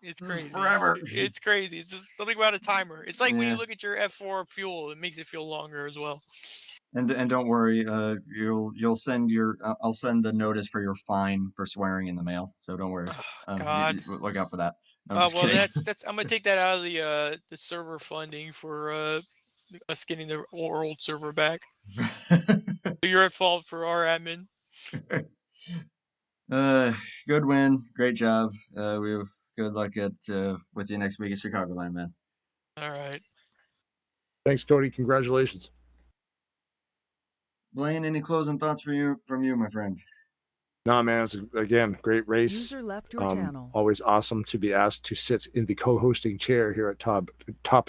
it's This is crazy. forever. It's crazy. It's just something about a timer. It's like when you Yeah. look at your F4 fuel, it makes it feel longer as well. And don't worry, you'll send I'll send a notice for your fine for swearing in the mail. So don't worry. Oh, God. Look out for that. No, I'm just Well, kidding. that's I'm gonna take that out of the server funding for us getting the old server back. You're at fault for our admin. Good win, great job. We have good luck at with you next week at Chicagoland, man. All right. Thanks, Cody. Congratulations. Blaine, any closing thoughts from you, my friend? No, man, it's again great race. User left your channel. Always awesome to be asked to sit in the co-hosting chair here at Top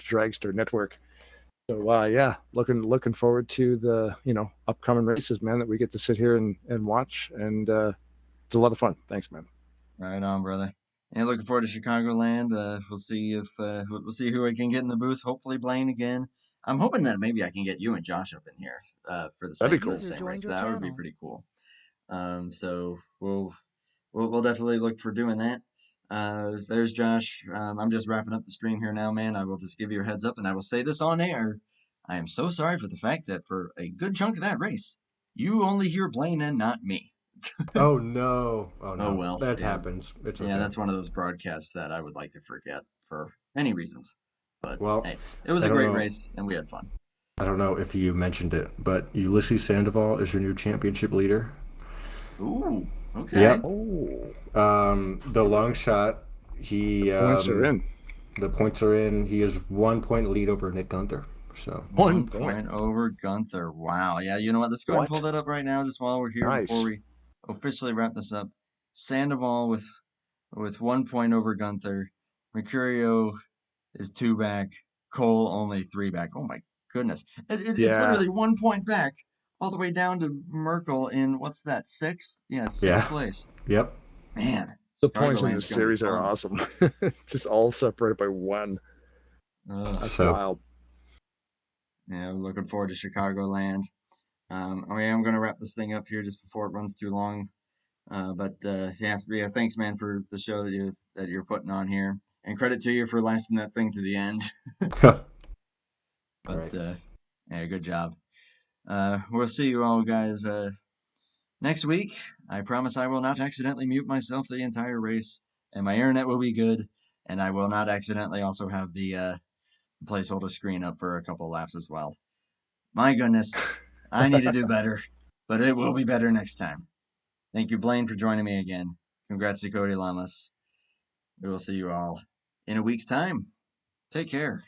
Dragster Network. So yeah, looking forward to the upcoming races, man, that we get to sit here and watch, and it's a lot of fun. Thanks, man. Right on, brother. And looking forward to Chicagoland. We'll see if we'll see who I can get in the booth. Hopefully Blaine again. I'm hoping that maybe I can get you and Josh up in here for the That'd be same, cool. User same joined race. your That would be channel. pretty cool. So we'll definitely look for doing that. There's Josh. I'm just wrapping up the stream here now, man. I will just give you a heads up, and I will say this on air. I am so sorry for the fact that for a good chunk of that race, you only hear Blaine and not me. Oh no! Oh no! Oh well, that yeah. happens. It's okay. Yeah, that's one of those broadcasts that I would like to forget for many reasons. But Well, hey, it was I a don't great know. race, and we had fun. I don't know if you mentioned it, but Ulysses Sandoval is your new championship leader. Ooh, okay. Yep. Oh, The long shot. He points are in. The points are in. He is 1 point lead over Nick Gunther. So 1 point over Gunther. Wow. Yeah, you know what? Let's go ahead and What? pull that up right now, just while we're here Nice. before we officially wrap this up. Sandoval with 1 point over Gunther. Mercurio is 2 back. Cole only 3 back. Oh my goodness. It's Yeah. literally 1 point back all the way down to Merkel in, what's that, 6th? Yeah, 6th place. Yep. Man. The points in Chicagoland's this gonna be series are fun. awesome. Just all separated by one. That's So- wild. Yeah, we're looking forward to Chicagoland. I mean, I'm going to wrap this thing up here just before it runs too long. Yeah, thanks, man, for the show that you're putting on here, and credit to you for lasting that thing to the end. Right. Yeah, good job. We'll see you all guys next week. I promise I will not accidentally mute myself the entire race, and my internet will be good, and I will not accidentally also have the placeholder screen up for a couple laps as well. My goodness, I need to do better, but it will be better next time. Thank you, Blaine, for joining me again. Congrats to Cody Lamas. We will see you all in a week's time. Take care.